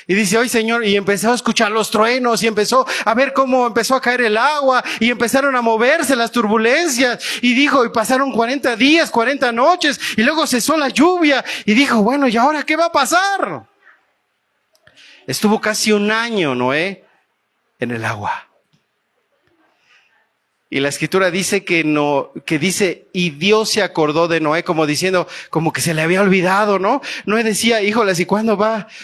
Y dice, hoy Señor, y empezó a escuchar los truenos y empezó a ver cómo empezó a caer el agua y empezaron a moverse las turbulencias. Y dijo, y pasaron 40 días, 40 noches y luego cesó la lluvia. Y dijo, bueno, ¿y ahora qué va a pasar? Estuvo casi un año Noé en el agua. Y la escritura dice y Dios se acordó de Noé como diciendo, como que se le había olvidado, ¿no? Noé decía, híjoles, ¿y cuándo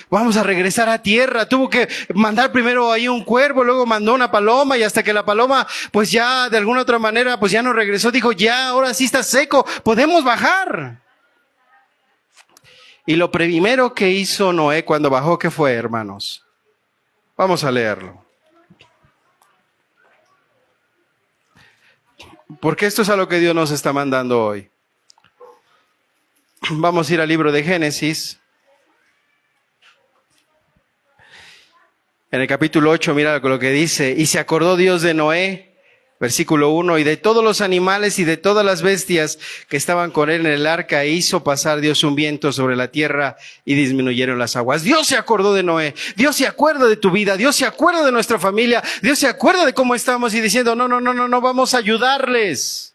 vamos a regresar a tierra? Tuvo que mandar primero ahí un cuervo, luego mandó una paloma y hasta que la paloma, pues ya de alguna otra manera, pues ya no regresó. Dijo, ya, ahora sí está seco, podemos bajar. Y lo primero que hizo Noé cuando bajó, ¿qué fue, hermanos? Vamos a leerlo. Porque esto es a lo que Dios nos está mandando hoy. Vamos a ir al libro de Génesis. En el capítulo 8, mira lo que dice. Y se acordó Dios de Noé, versículo 1, y de todos los animales y de todas las bestias que estaban con él en el arca, e hizo pasar Dios un viento sobre la tierra y disminuyeron las aguas. Dios se acordó de Noé. Dios se acuerda de tu vida. Dios se acuerda de nuestra familia. Dios se acuerda de cómo estamos y diciendo, no, vamos a ayudarles.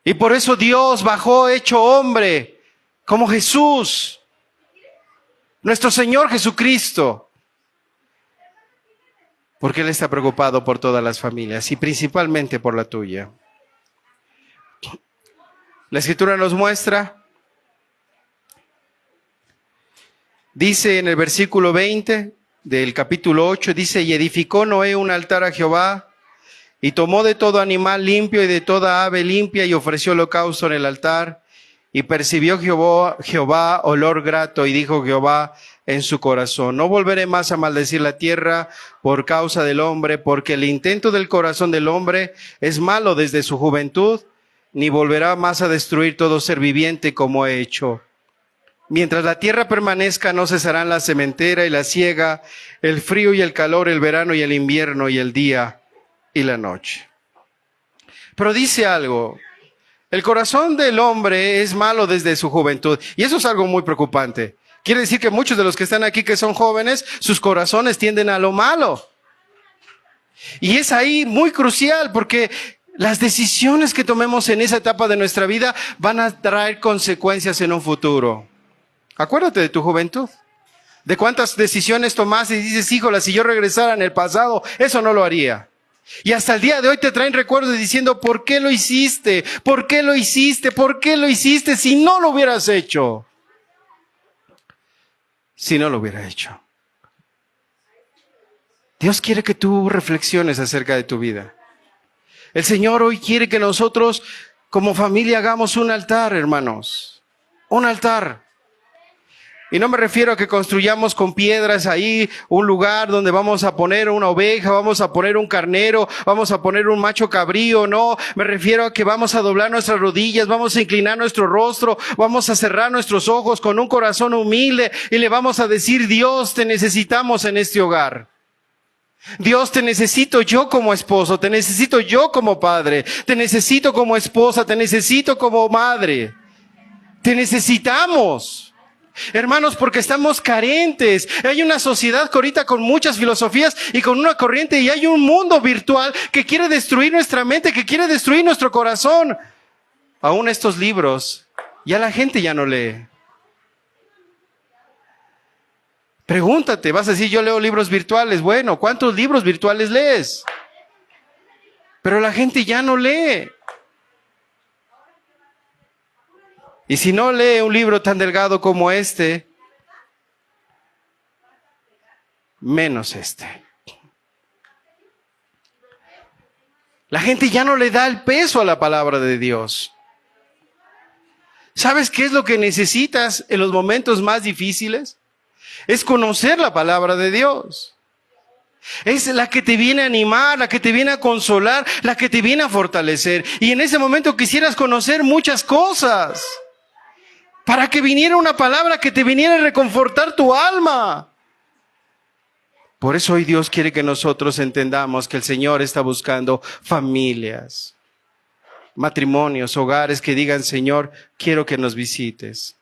Y por eso Dios bajó hecho hombre, como Jesús, nuestro Señor Jesucristo. Porque Él está preocupado por todas las familias y principalmente por la tuya. La Escritura nos muestra, dice en el versículo 20 del capítulo 8, dice, y edificó Noé un altar a Jehová, y tomó de todo animal limpio y de toda ave limpia, y ofreció holocausto en el altar, y percibió Jehová olor grato, y dijo Jehová en su corazón, no volveré más a maldecir la tierra por causa del hombre, porque el intento del corazón del hombre es malo desde su juventud, ni volverá más a destruir todo ser viviente como he hecho. Mientras la tierra permanezca, no cesarán la sementera y la siega, el frío y el calor, el verano y el invierno, y el día y la noche. Pero dice algo, el corazón del hombre es malo desde su juventud, y eso es algo muy preocupante. Quiere decir que muchos de los que están aquí que son jóvenes, sus corazones tienden a lo malo. Y es ahí muy crucial porque las decisiones que tomemos en esa etapa de nuestra vida van a traer consecuencias en un futuro. Acuérdate de tu juventud. De cuántas decisiones tomaste y dices, híjole, si yo regresara en el pasado, eso no lo haría. Y hasta el día de hoy te traen recuerdos diciendo, ¿por qué lo hiciste? ¿Por qué lo hiciste? ¿Por qué lo hiciste si no lo hubieras hecho? Si no lo hubiera hecho. Dios quiere que tú reflexiones acerca de tu vida. El Señor hoy quiere que nosotros como familia hagamos un altar, hermanos. Un altar. Y no me refiero a que construyamos con piedras ahí un lugar donde vamos a poner una oveja, vamos a poner un carnero, vamos a poner un macho cabrío, no. Me refiero a que vamos a doblar nuestras rodillas, vamos a inclinar nuestro rostro, vamos a cerrar nuestros ojos con un corazón humilde y le vamos a decir, Dios, te necesitamos en este hogar. Dios, te necesito yo como esposo, te necesito yo como padre, te necesito como esposa, te necesito como madre. Te necesitamos. Hermanos, porque estamos carentes. Hay una sociedad que ahorita con muchas filosofías y con una corriente, y hay un mundo virtual que quiere destruir nuestra mente, que quiere destruir nuestro corazón. Aún estos libros, ya la gente ya no lee. Pregúntate, vas a decir, yo leo libros virtuales. Bueno, ¿cuántos libros virtuales lees? Pero la gente ya no lee. Y si no lee un libro tan delgado como este, menos este. La gente ya no le da el peso a la palabra de Dios. ¿Sabes qué es lo que necesitas en los momentos más difíciles? Es conocer la palabra de Dios. Es la que te viene a animar, la que te viene a consolar, la que te viene a fortalecer. Y en ese momento quisieras conocer muchas cosas. Para que viniera una palabra que te viniera a reconfortar tu alma. Por eso hoy Dios quiere que nosotros entendamos que el Señor está buscando familias, matrimonios, hogares que digan, Señor, quiero que nos visites.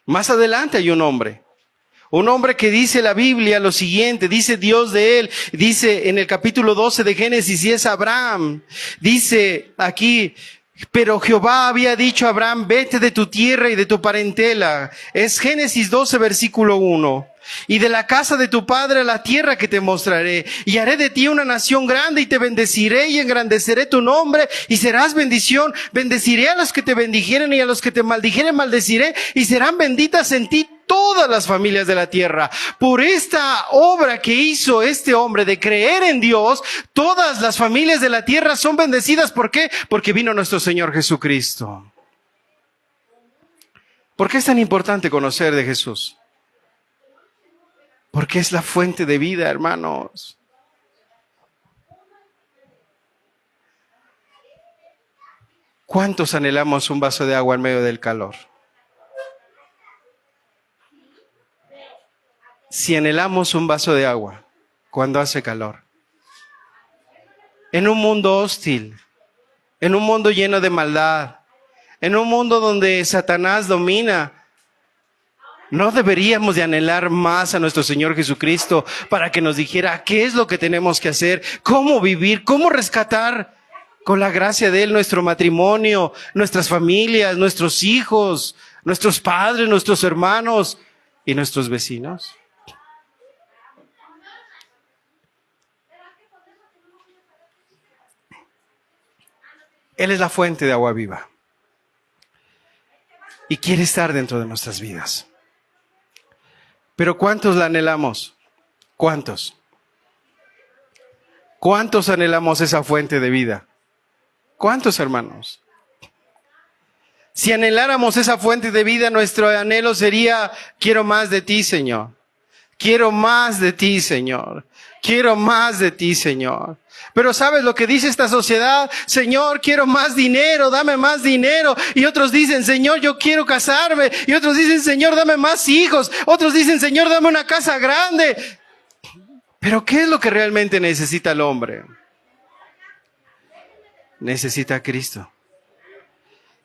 Más adelante hay un hombre que dice la Biblia lo siguiente, dice Dios de él, dice en el capítulo 12 de Génesis, y es Abraham, dice aquí, pero Jehová había dicho a Abraham, vete de tu tierra y de tu parentela. Es Génesis 12, versículo 1. Y de la casa de tu padre a la tierra que te mostraré. Y haré de ti una nación grande y te bendeciré y engrandeceré tu nombre y serás bendición. Bendeciré a los que te bendijeren y a los que te maldijeren maldeciré y serán benditas en ti todas las familias de la tierra. Por esta obra que hizo este hombre de creer en Dios, todas las familias de la tierra son bendecidas. ¿Por qué? Porque vino nuestro Señor Jesucristo. ¿Por qué es tan importante conocer de Jesús? Porque es la fuente de vida, hermanos. ¿Cuántos anhelamos un vaso de agua en medio del calor? Si anhelamos un vaso de agua cuando hace calor, en un mundo hostil, en un mundo lleno de maldad, en un mundo donde Satanás domina, ¿no deberíamos de anhelar más a nuestro Señor Jesucristo para que nos dijera qué es lo que tenemos que hacer, cómo vivir, cómo rescatar con la gracia de Él nuestro matrimonio, nuestras familias, nuestros hijos, nuestros padres, nuestros hermanos y nuestros vecinos? Él es la fuente de agua viva y quiere estar dentro de nuestras vidas. Pero ¿cuántos la anhelamos? ¿Cuántos? ¿Cuántos anhelamos esa fuente de vida? ¿Cuántos, hermanos? Si anheláramos esa fuente de vida, nuestro anhelo sería, quiero más de ti, Señor. Quiero más de ti, Señor. Quiero más de ti, Señor. Pero ¿sabes lo que dice esta sociedad? Señor, quiero más dinero, dame más dinero. Y otros dicen, Señor, yo quiero casarme. Y otros dicen, Señor, dame más hijos. Otros dicen, Señor, dame una casa grande. Pero ¿qué es lo que realmente necesita el hombre? Necesita a Cristo.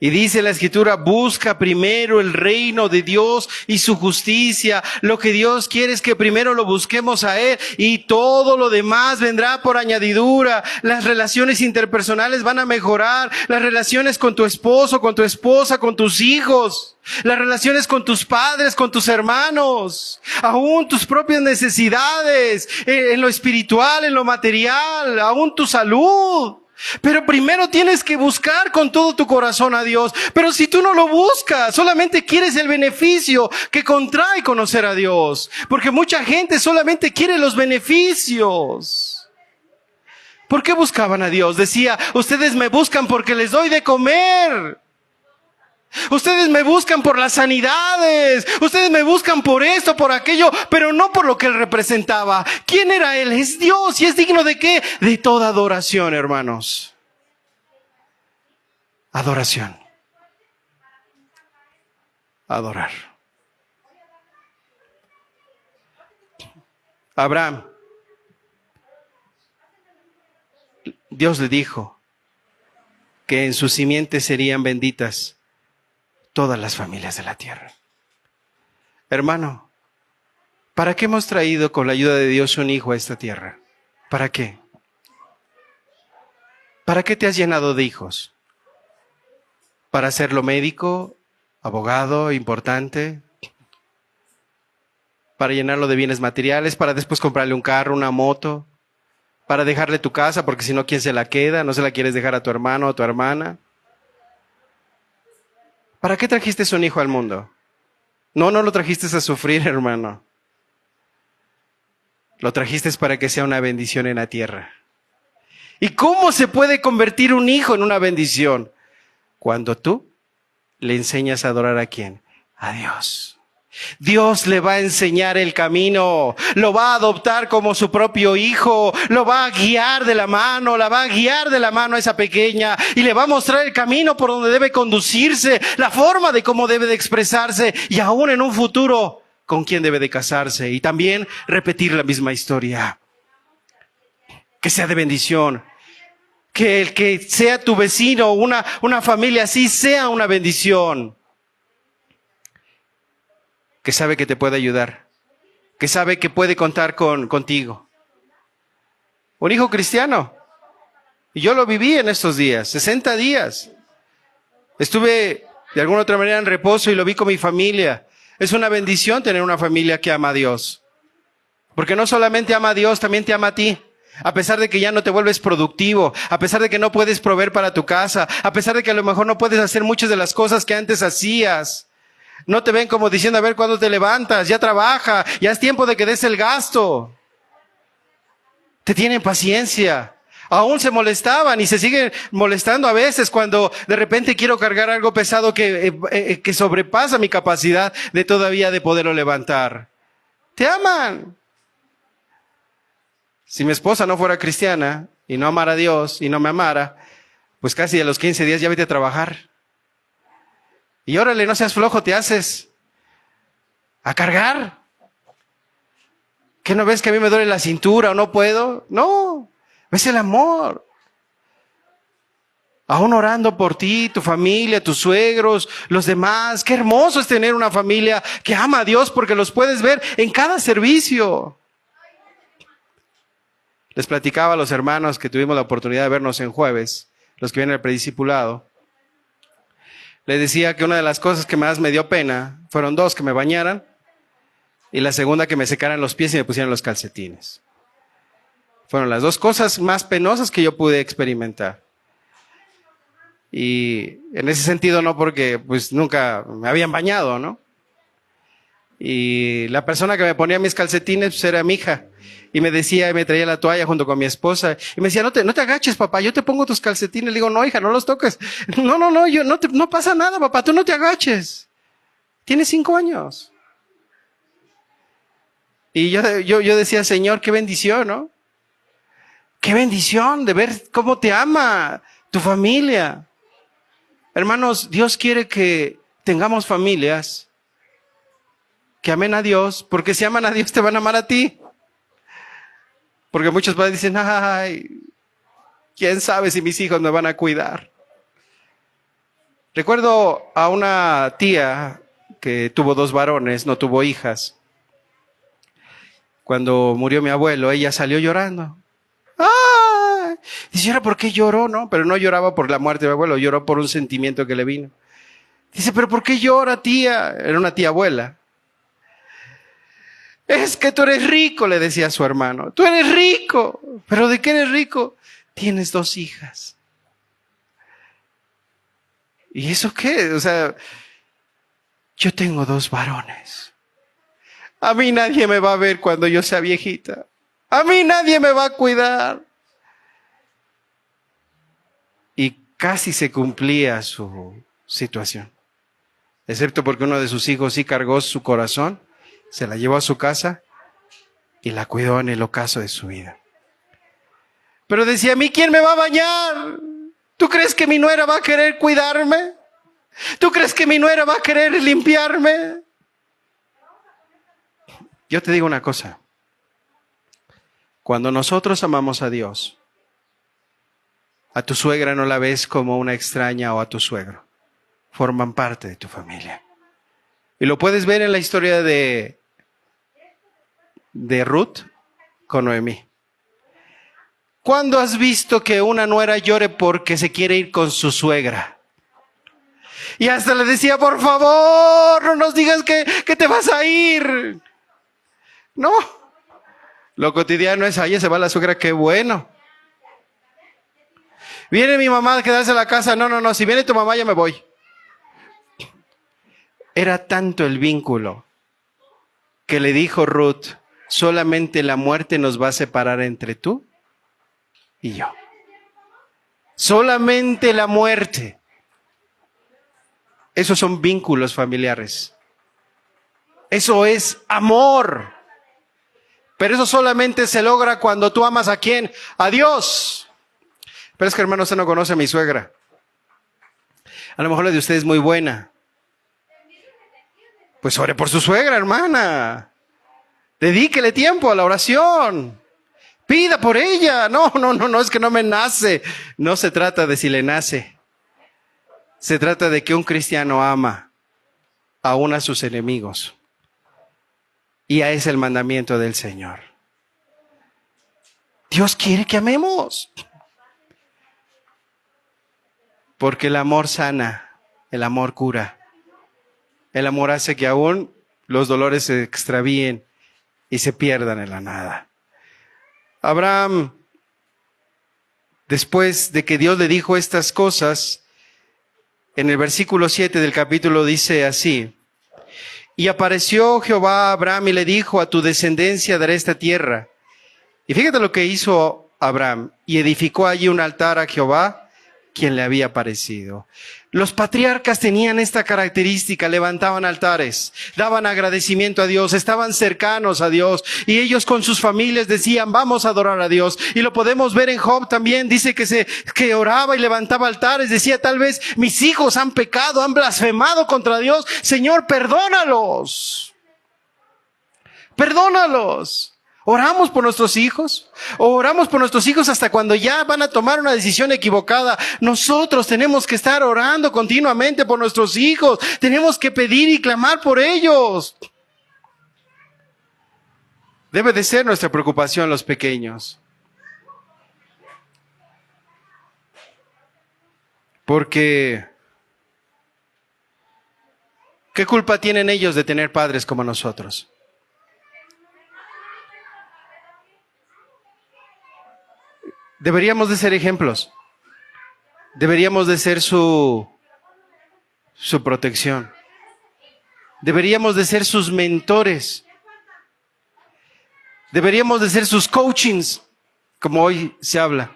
Y dice la Escritura, busca primero el reino de Dios y su justicia. Lo que Dios quiere es que primero lo busquemos a Él y todo lo demás vendrá por añadidura. Las relaciones interpersonales van a mejorar. Las relaciones con tu esposo, con tu esposa, con tus hijos. Las relaciones con tus padres, con tus hermanos. Aún tus propias necesidades, en lo espiritual, en lo material, aún tu salud. Pero primero tienes que buscar con todo tu corazón a Dios. Pero si tú no lo buscas, solamente quieres el beneficio que contrae conocer a Dios. Porque mucha gente solamente quiere los beneficios. ¿Por qué buscaban a Dios? Decía, ustedes me buscan porque les doy de comer. Ustedes me buscan por las sanidades, ustedes me buscan por esto, por aquello, pero no por lo que Él representaba. ¿Quién era Él? Es Dios. ¿Y es digno de qué? De toda adoración, hermanos. Adoración. Adorar. Abraham, Dios le dijo que en su simiente serían benditas todas las familias de la tierra. Hermano, ¿para qué hemos traído con la ayuda de Dios un hijo a esta tierra? ¿Para qué? ¿Para qué te has llenado de hijos? ¿Para hacerlo médico, abogado, importante? ¿Para llenarlo de bienes materiales? ¿Para después comprarle un carro, una moto? ¿Para dejarle tu casa? Porque si no, ¿quién se la queda? ¿No se la quieres dejar a tu hermano o a tu hermana? ¿Para qué trajiste un hijo al mundo? No lo trajiste a sufrir, hermano. Lo trajiste para que sea una bendición en la tierra. ¿Y cómo se puede convertir un hijo en una bendición? Cuando tú le enseñas a adorar ¿a quién? A Dios. Dios le va a enseñar el camino, lo va a adoptar como su propio hijo, lo va a guiar de la mano, la va a guiar de la mano a esa pequeña y le va a mostrar el camino por donde debe conducirse, la forma de cómo debe de expresarse y aún en un futuro con quién debe de casarse y también repetir la misma historia. Que sea de bendición. Que el que sea tu vecino, una familia así, sea una bendición. Que sabe que te puede ayudar. Que sabe que puede contar contigo. Un hijo cristiano. Y yo lo viví en estos días, 60 días. Estuve de alguna otra manera en reposo y lo vi con mi familia. Es una bendición tener una familia que ama a Dios. Porque no solamente ama a Dios, también te ama a ti. A pesar de que ya no te vuelves productivo, a pesar de que no puedes proveer para tu casa, a pesar de que a lo mejor no puedes hacer muchas de las cosas que antes hacías. No te ven como diciendo, a ver cuándo te levantas, ya trabaja, ya es tiempo de que des el gasto. Te tienen paciencia. Aún se molestaban y se siguen molestando a veces cuando de repente quiero cargar algo pesado que sobrepasa mi capacidad de todavía de poderlo levantar. Te aman. Si mi esposa no fuera cristiana y no amara a Dios y no me amara, pues casi a los 15 días ya vete a trabajar. Y órale, no seas flojo, te haces a cargar. ¿Qué no ves que a mí me duele la cintura o no puedo? No, ves el amor. Aún orando por ti, tu familia, tus suegros, los demás. Qué hermoso es tener una familia que ama a Dios porque los puedes ver en cada servicio. Les platicaba a los hermanos que tuvimos la oportunidad de vernos en jueves, los que vienen al prediscipulado. Les decía que una de las cosas que más me dio pena fueron dos, que me bañaran y la segunda que me secaran los pies y me pusieran los calcetines. Fueron las dos cosas más penosas que yo pude experimentar. Y en ese sentido no porque pues nunca me habían bañado, ¿no? Y la persona que me ponía mis calcetines pues era mi hija. Y me decía, y me traía la toalla junto con mi esposa. Y me decía, no te agaches, papá, yo te pongo tus calcetines. Le digo, no, hija, no los toques. No, no pasa nada, papá, tú no te agaches. Tienes 5 años. Y yo decía, Señor, qué bendición, ¿no? Qué bendición de ver cómo te ama tu familia. Hermanos, Dios quiere que tengamos familias que amen a Dios, porque si aman a Dios te van a amar a ti. Porque muchos padres dicen, ay, ¿quién sabe si mis hijos me van a cuidar? Recuerdo a una tía que tuvo 2 varones, no tuvo hijas. Cuando murió mi abuelo, ella salió llorando. ¡Ah! Dice, ¿ahora por qué lloró? No, pero no lloraba por la muerte de mi abuelo, lloró por un sentimiento que le vino. Dice, ¿pero por qué llora, tía? Era una tía abuela. Es que tú eres rico, le decía a su hermano. Tú eres rico. ¿Pero de qué eres rico? Tienes 2 hijas. ¿Y eso qué? O sea, yo tengo 2 varones. A mí nadie me va a ver cuando yo sea viejita. A mí nadie me va a cuidar. Y casi se cumplía su situación. Excepto porque uno de sus hijos sí cargó su corazón, se la llevó a su casa y la cuidó en el ocaso de su vida. Pero decía, ¿a mí quién me va a bañar? ¿Tú crees que mi nuera va a querer cuidarme? ¿Tú crees que mi nuera va a querer limpiarme? Yo te digo una cosa. Cuando nosotros amamos a Dios, a tu suegra no la ves como una extraña o a tu suegro. Forman parte de tu familia. Y lo puedes ver en la historia de Ruth con Noemí. ¿Cuándo has visto que una nuera llore porque se quiere ir con su suegra? Y hasta le decía, por favor, no nos digas que te vas a ir. No. Lo cotidiano es, ahí se va la suegra, qué bueno. Viene mi mamá a quedarse en la casa, no, si viene tu mamá ya me voy. Era tanto el vínculo que le dijo Ruth, solamente la muerte nos va a separar entre tú y yo. Solamente la muerte. Esos son vínculos familiares. Eso es amor. Pero eso solamente se logra cuando tú amas a ¿quién? A Dios. Pero es que, hermano, usted no conoce a mi suegra. A lo mejor la de usted es muy buena. Pues ore por su suegra, hermana. Dedíquele tiempo a la oración. Pida por ella. No, es que no me nace. No se trata de si le nace. Se trata de que un cristiano ama aún a sus enemigos. Y ese es el mandamiento del Señor. Dios quiere que amemos. Porque el amor sana, el amor cura. El amor hace que aún los dolores se extravíen y se pierdan en la nada. Abraham, después de que Dios le dijo estas cosas, en el versículo 7 del capítulo dice así: y apareció Jehová a Abraham y le dijo, a tu descendencia daré esta tierra. Y fíjate lo que hizo Abraham, y edificó allí un altar a Jehová, quien le había aparecido. Los patriarcas tenían esta característica, levantaban altares, daban agradecimiento a Dios, estaban cercanos a Dios, y ellos con sus familias decían, vamos a adorar a Dios. Y lo podemos ver en Job también, dice que oraba y levantaba altares, decía, tal vez mis hijos han pecado, han blasfemado contra Dios, Señor, perdónalos. Perdónalos. ¿Oramos por nuestros hijos? ¿O oramos por nuestros hijos hasta cuando ya van a tomar una decisión equivocada? Nosotros tenemos que estar orando continuamente por nuestros hijos. Tenemos que pedir y clamar por ellos. Debe de ser nuestra preocupación los pequeños. Porque ¿qué culpa tienen ellos de tener padres como nosotros? Deberíamos de ser ejemplos. Deberíamos de ser su protección. Deberíamos de ser sus mentores. Deberíamos de ser sus coachings, como hoy se habla.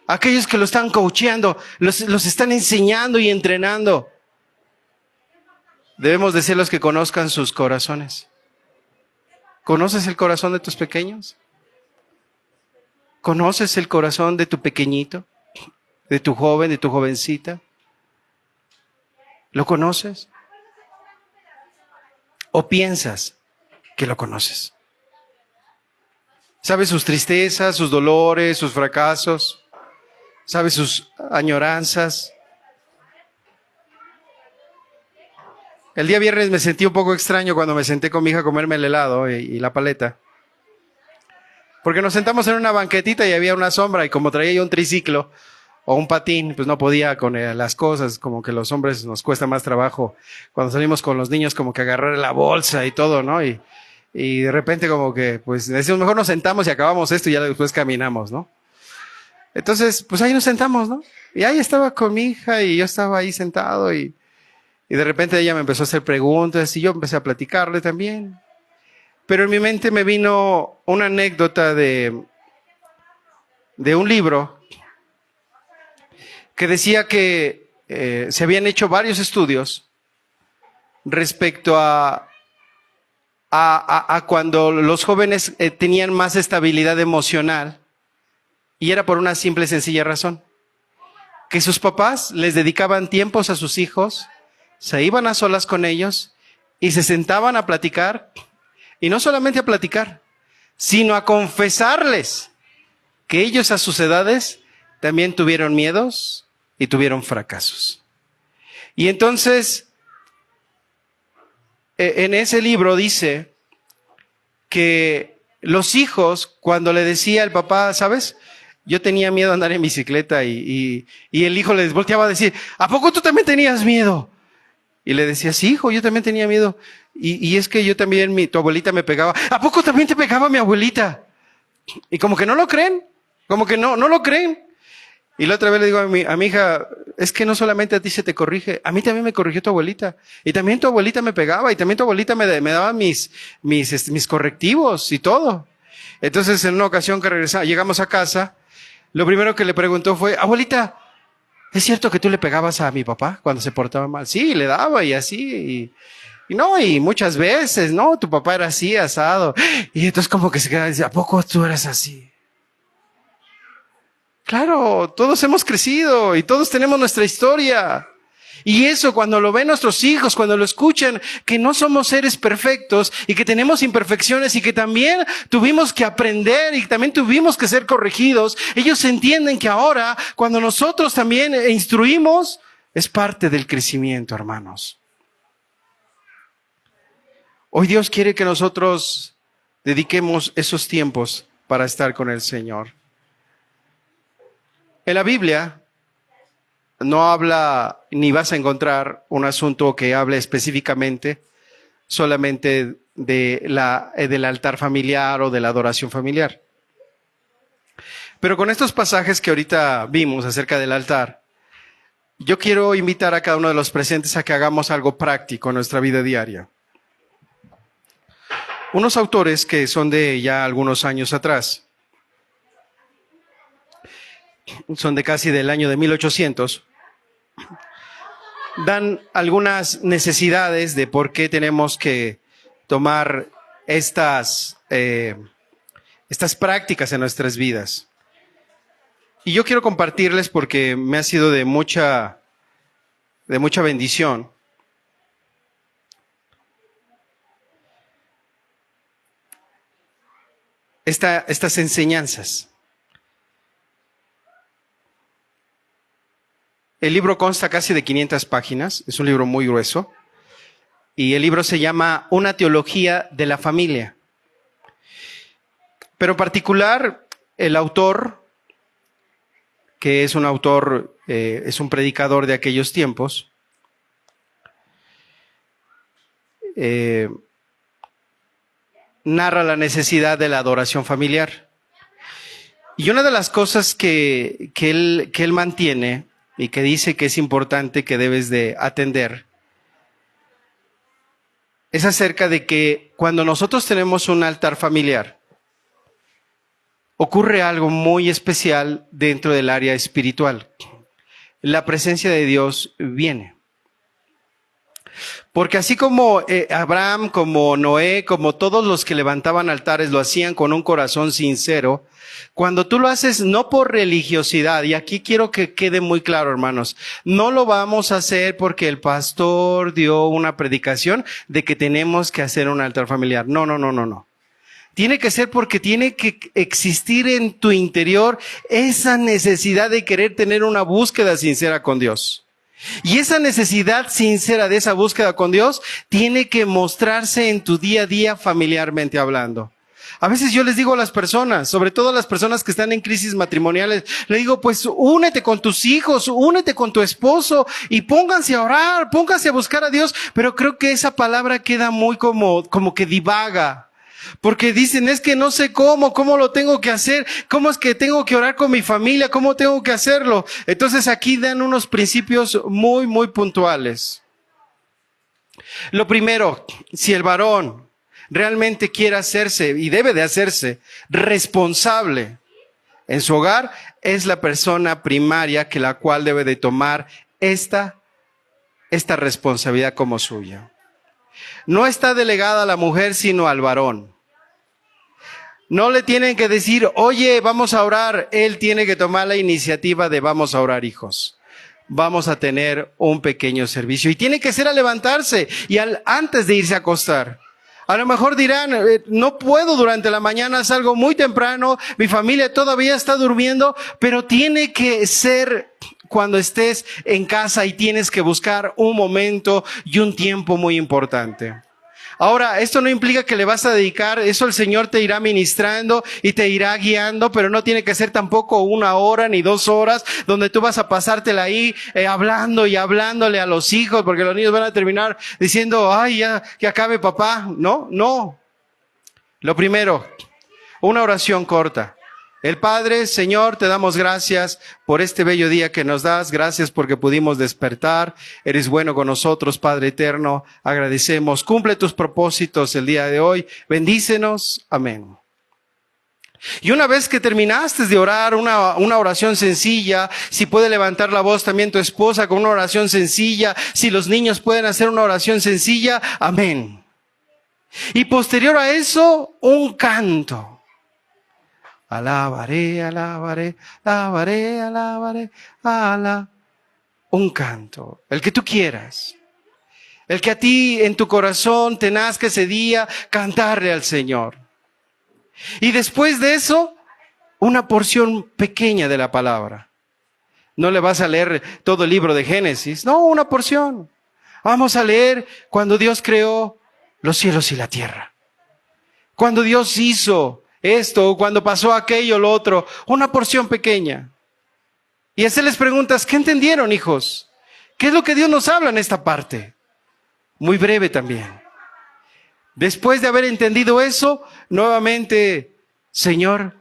Aquellos que lo están coacheando, los están enseñando y entrenando. Debemos de ser los que conozcan sus corazones. ¿Conoces el corazón de tus pequeños? ¿Conoces el corazón de tu pequeñito? ¿De tu joven, de tu jovencita? ¿Lo conoces? ¿O piensas que lo conoces? ¿Sabes sus tristezas, sus dolores, sus fracasos? ¿Sabes sus añoranzas? El día viernes me sentí un poco extraño cuando me senté con mi hija a comerme el helado y la paleta. Porque nos sentamos en una banquetita y había una sombra y como traía yo un triciclo o un patín, pues no podía con las cosas, como que los hombres nos cuesta más trabajo. Cuando salimos con los niños como que agarrar la bolsa y todo, ¿no? Y de repente como que, pues decimos, mejor nos sentamos y acabamos esto y ya después caminamos, ¿no? Entonces, pues ahí nos sentamos, ¿no? Y ahí estaba con mi hija y yo estaba ahí sentado y de repente ella me empezó a hacer preguntas y yo empecé a platicarle también. Pero en mi mente me vino una anécdota de un libro que decía que se habían hecho varios estudios respecto a cuando los jóvenes tenían más estabilidad emocional, y era por una simple y sencilla razón, que sus papás les dedicaban tiempos a sus hijos, se iban a solas con ellos y se sentaban a platicar, y no solamente a platicar, sino a confesarles que ellos a sus edades también tuvieron miedos y tuvieron fracasos. Y entonces, en ese libro dice que los hijos, cuando le decía el papá, ¿sabes? Yo tenía miedo de andar en bicicleta y el hijo les volteaba a decir, ¿a poco tú también tenías miedo? Y le decía, sí, hijo, yo también tenía miedo. Y es que yo también, tu abuelita me pegaba. ¿A poco también te pegaba mi abuelita? Y como que no lo creen, como que no lo creen. Y la otra vez le digo a mi hija, es que no solamente a ti se te corrige, a mí también me corrigió tu abuelita. Y también tu abuelita me pegaba, y también tu abuelita me daba mis correctivos y todo. Entonces, en una ocasión que llegamos a casa, lo primero que le preguntó fue, abuelita, ¿es cierto que tú le pegabas a mi papá cuando se portaba mal? Sí, le daba y así, y muchas veces, ¿no? Tu papá era así, asado. Y entonces como que se queda y dice, ¿a poco tú eras así? Claro, todos hemos crecido y todos tenemos nuestra historia. Y eso cuando lo ven nuestros hijos, cuando lo escuchan, que no somos seres perfectos y que tenemos imperfecciones y que también tuvimos que aprender y también tuvimos que ser corregidos, ellos entienden que ahora, cuando nosotros también instruimos, es parte del crecimiento, hermanos. Hoy Dios quiere que nosotros dediquemos esos tiempos para estar con el Señor. En la Biblia no habla, ni vas a encontrar un asunto que hable específicamente solamente del altar familiar o de la adoración familiar. Pero con estos pasajes que ahorita vimos acerca del altar, yo quiero invitar a cada uno de los presentes a que hagamos algo práctico en nuestra vida diaria. Unos autores que son de ya algunos años atrás, son de casi del año de 1800, dan algunas necesidades de por qué tenemos que tomar estas prácticas en nuestras vidas. Y yo quiero compartirles porque me ha sido de mucha bendición. Estas enseñanzas. El libro consta casi de 500 páginas, es un libro muy grueso, y el libro se llama Una teología de la familia. Pero en particular, el autor, que es un autor, es un predicador de aquellos tiempos, narra la necesidad de la adoración familiar. Y una de las cosas que él mantiene y que dice que es importante, que debes de atender, es acerca de que cuando nosotros tenemos un altar familiar, ocurre algo muy especial dentro del área espiritual. La presencia de Dios viene. Porque así como Abraham, como Noé, como todos los que levantaban altares lo hacían con un corazón sincero, cuando tú lo haces no por religiosidad, y aquí quiero que quede muy claro, hermanos, no lo vamos a hacer porque el pastor dio una predicación de que tenemos que hacer un altar familiar. No. Tiene que ser porque tiene que existir en tu interior esa necesidad de querer tener una búsqueda sincera con Dios. Y esa necesidad sincera de esa búsqueda con Dios tiene que mostrarse en tu día a día familiarmente hablando. A veces yo les digo a las personas, sobre todo a las personas que están en crisis matrimoniales, le digo, pues únete con tus hijos, únete con tu esposo y pónganse a orar, pónganse a buscar a Dios. Pero creo que esa palabra queda muy como que divaga. Porque dicen, es que no sé cómo lo tengo que hacer, cómo es que tengo que orar con mi familia, cómo tengo que hacerlo. Entonces aquí dan unos principios muy, muy puntuales. Lo primero, si el varón realmente quiere hacerse y debe de hacerse responsable en su hogar, es la persona primaria que la cual debe de tomar esta responsabilidad como suya. No está delegada a la mujer, sino al varón. No le tienen que decir, oye, vamos a orar. Él tiene que tomar la iniciativa de vamos a orar, hijos. Vamos a tener un pequeño servicio. Y tiene que ser a levantarse y antes de irse a acostar. A lo mejor dirán, no puedo durante la mañana, salgo muy temprano, mi familia todavía está durmiendo, pero tiene que ser cuando estés en casa y tienes que buscar un momento y un tiempo muy importante. Ahora, esto no implica que le vas a dedicar, eso el Señor te irá ministrando y te irá guiando, pero no tiene que ser tampoco 1 hora ni 2 horas donde tú vas a pasártela ahí hablando y hablándole a los hijos, porque los niños van a terminar diciendo, ay, ya, que acabe papá. No. Lo primero, una oración corta. El Padre, Señor, te damos gracias por este bello día que nos das. Gracias porque pudimos despertar. Eres bueno con nosotros, Padre eterno. Agradecemos. Cumple tus propósitos el día de hoy. Bendícenos. Amén. Y una vez que terminaste de orar una oración sencilla, si puede levantar la voz también tu esposa con una oración sencilla, si los niños pueden hacer una oración sencilla, amén. Y posterior a eso, un canto. Alabaré, alabaré, alabaré, alabaré, ala. Un canto, el que tú quieras. El que a ti en tu corazón te nazca ese día, cantarle al Señor. Y después de eso, una porción pequeña de la palabra. No le vas a leer todo el libro de Génesis, no, una porción. Vamos a leer cuando Dios creó los cielos y la tierra. Cuando Dios hizo esto, cuando pasó aquello, lo otro, una porción pequeña. Y hacerles preguntas, ¿qué entendieron, hijos? ¿Qué es lo que Dios nos habla en esta parte? Muy breve también. Después de haber entendido eso, nuevamente, Señor,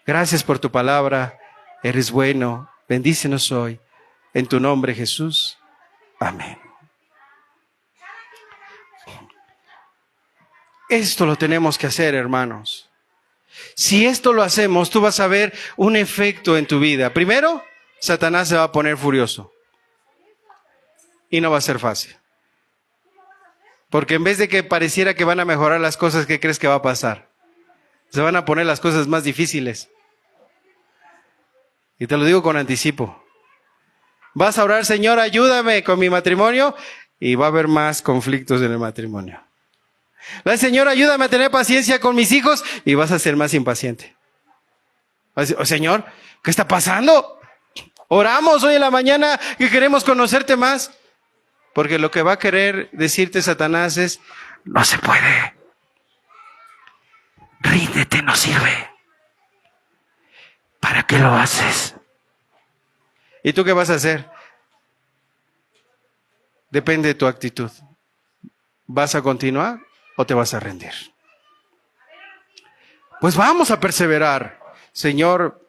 gracias por tu palabra, eres bueno, bendícenos hoy, en tu nombre Jesús, amén. Esto lo tenemos que hacer, hermanos. Si esto lo hacemos, tú vas a ver un efecto en tu vida. Primero, Satanás se va a poner furioso. Y no va a ser fácil. Porque en vez de que pareciera que van a mejorar las cosas, ¿qué crees que va a pasar? Se van a poner las cosas más difíciles. Y te lo digo con anticipo. Vas a orar, Señor, ayúdame con mi matrimonio, y va a haber más conflictos en el matrimonio. Señor, ayúdame a tener paciencia con mis hijos, y vas a ser más impaciente. Oh, Señor, ¿qué está pasando? Oramos hoy en la mañana que queremos conocerte más. Porque lo que va a querer decirte Satanás es, no se puede. Ríndete, no sirve. ¿Para qué lo haces? ¿Y tú qué vas a hacer? Depende de tu actitud. ¿Vas a continuar o te vas a rendir? Pues vamos a perseverar. Señor,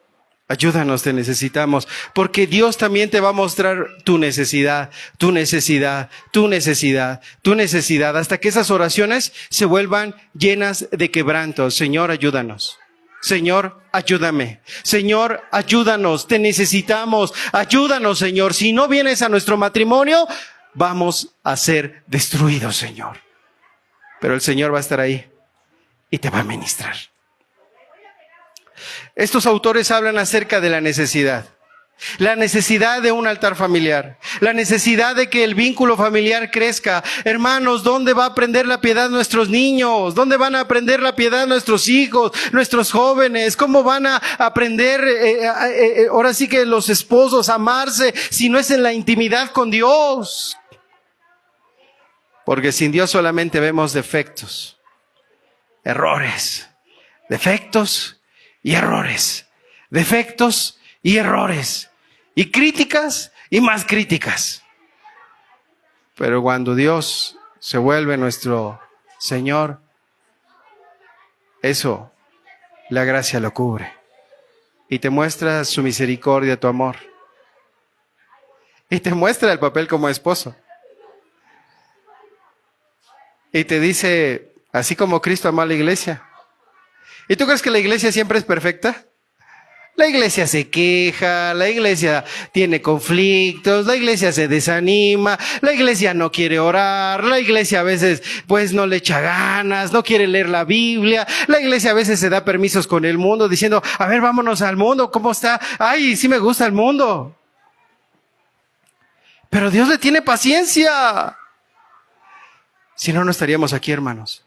ayúdanos, te necesitamos, porque Dios también te va a mostrar tu necesidad, tu necesidad, tu necesidad, tu necesidad, hasta que esas oraciones se vuelvan llenas de quebranto. Señor, ayúdanos. Señor, ayúdame. Señor, ayúdanos, te necesitamos. Ayúdanos, Señor. Si no vienes a nuestro matrimonio, vamos a ser destruidos, Señor. Pero el Señor va a estar ahí y te va a ministrar. Estos autores hablan acerca de la necesidad. La necesidad de un altar familiar, la necesidad de que el vínculo familiar crezca. Hermanos, ¿dónde va a aprender la piedad nuestros niños? ¿Dónde van a aprender la piedad nuestros hijos, nuestros jóvenes? ¿Cómo van a aprender, ahora sí que los esposos, a amarse si no es en la intimidad con Dios? Porque sin Dios solamente vemos defectos, errores, defectos y errores, defectos y errores. Y críticas y más críticas. Pero cuando Dios se vuelve nuestro Señor, eso, la gracia lo cubre. Y te muestra su misericordia, tu amor. Y te muestra el papel como esposo. Y te dice, así como Cristo amó a la iglesia. ¿Y tú crees que la iglesia siempre es perfecta? La iglesia se queja, la iglesia tiene conflictos, la iglesia se desanima, la iglesia no quiere orar, la iglesia a veces pues no le echa ganas, no quiere leer la Biblia, la iglesia a veces se da permisos con el mundo diciendo, a ver, vámonos al mundo, ¿cómo está? Ay, sí me gusta el mundo. Pero Dios le tiene paciencia. Si no, no estaríamos aquí, hermanos.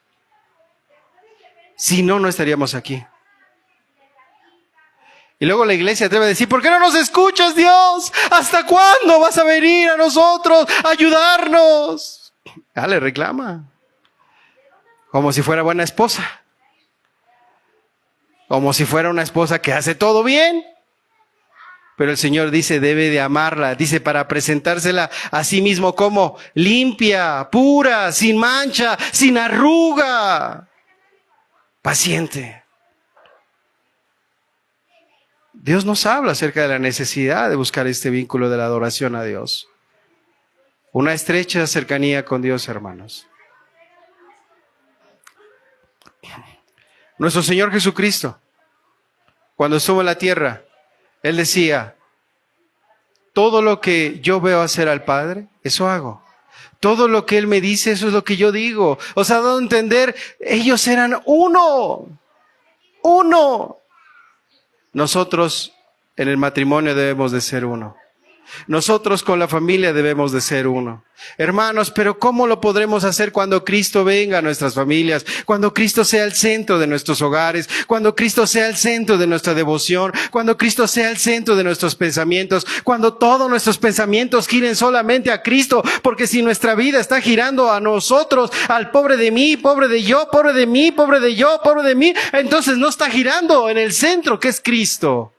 Si no, no estaríamos aquí. Y luego la iglesia debe decir, ¿por qué no nos escuchas, Dios? ¿Hasta cuándo vas a venir a nosotros a ayudarnos? Ya le reclama. Como si fuera buena esposa. Como si fuera una esposa que hace todo bien. Pero el Señor dice, debe de amarla. Dice, para presentársela a sí mismo como limpia, pura, sin mancha, sin arruga. Paciente. Dios nos habla acerca de la necesidad de buscar este vínculo de la adoración a Dios. Una estrecha cercanía con Dios, hermanos. Nuestro Señor Jesucristo, cuando estuvo en la tierra, Él decía, todo lo que yo veo hacer al Padre, eso hago. Todo lo que Él me dice, eso es lo que yo digo. O sea, dado a entender, ellos eran uno. Uno. Nosotros en el matrimonio debemos de ser uno. Nosotros con la familia debemos de ser uno. Hermanos, pero ¿cómo lo podremos hacer cuando Cristo venga a nuestras familias? Cuando Cristo sea el centro de nuestros hogares, cuando Cristo sea el centro de nuestra devoción, cuando Cristo sea el centro de nuestros pensamientos, cuando todos nuestros pensamientos giren solamente a Cristo, porque si nuestra vida está girando a nosotros, al pobre de mí, pobre de yo, pobre de mí, pobre de yo, pobre de mí, entonces no está girando en el centro que es Cristo.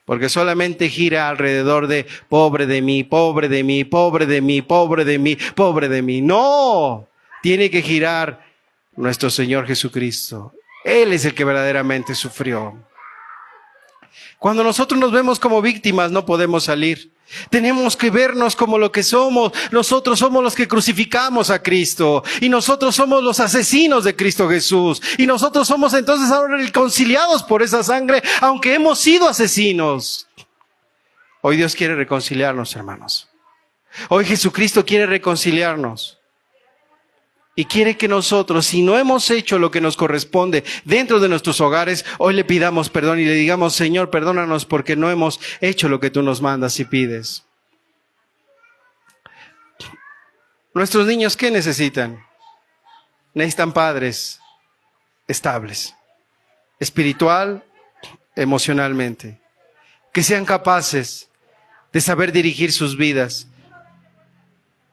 Porque solamente gira alrededor de pobre de mí, pobre de mí, pobre de mí, pobre de mí, pobre de mí. No, tiene que girar nuestro Señor Jesucristo. Él es el que verdaderamente sufrió. Cuando nosotros nos vemos como víctimas, no podemos salir. Tenemos que vernos como lo que somos. Nosotros somos los que crucificamos a Cristo. Y nosotros somos los asesinos de Cristo Jesús. Y nosotros somos entonces ahora reconciliados por esa sangre, aunque hemos sido asesinos. Hoy Dios quiere reconciliarnos, hermanos. Hoy Jesucristo quiere reconciliarnos. Y quiere que nosotros, si no hemos hecho lo que nos corresponde dentro de nuestros hogares, hoy le pidamos perdón y le digamos, Señor, perdónanos porque no hemos hecho lo que tú nos mandas y pides. Nuestros niños, ¿qué necesitan? Necesitan padres estables, espiritual, emocionalmente, que sean capaces de saber dirigir sus vidas.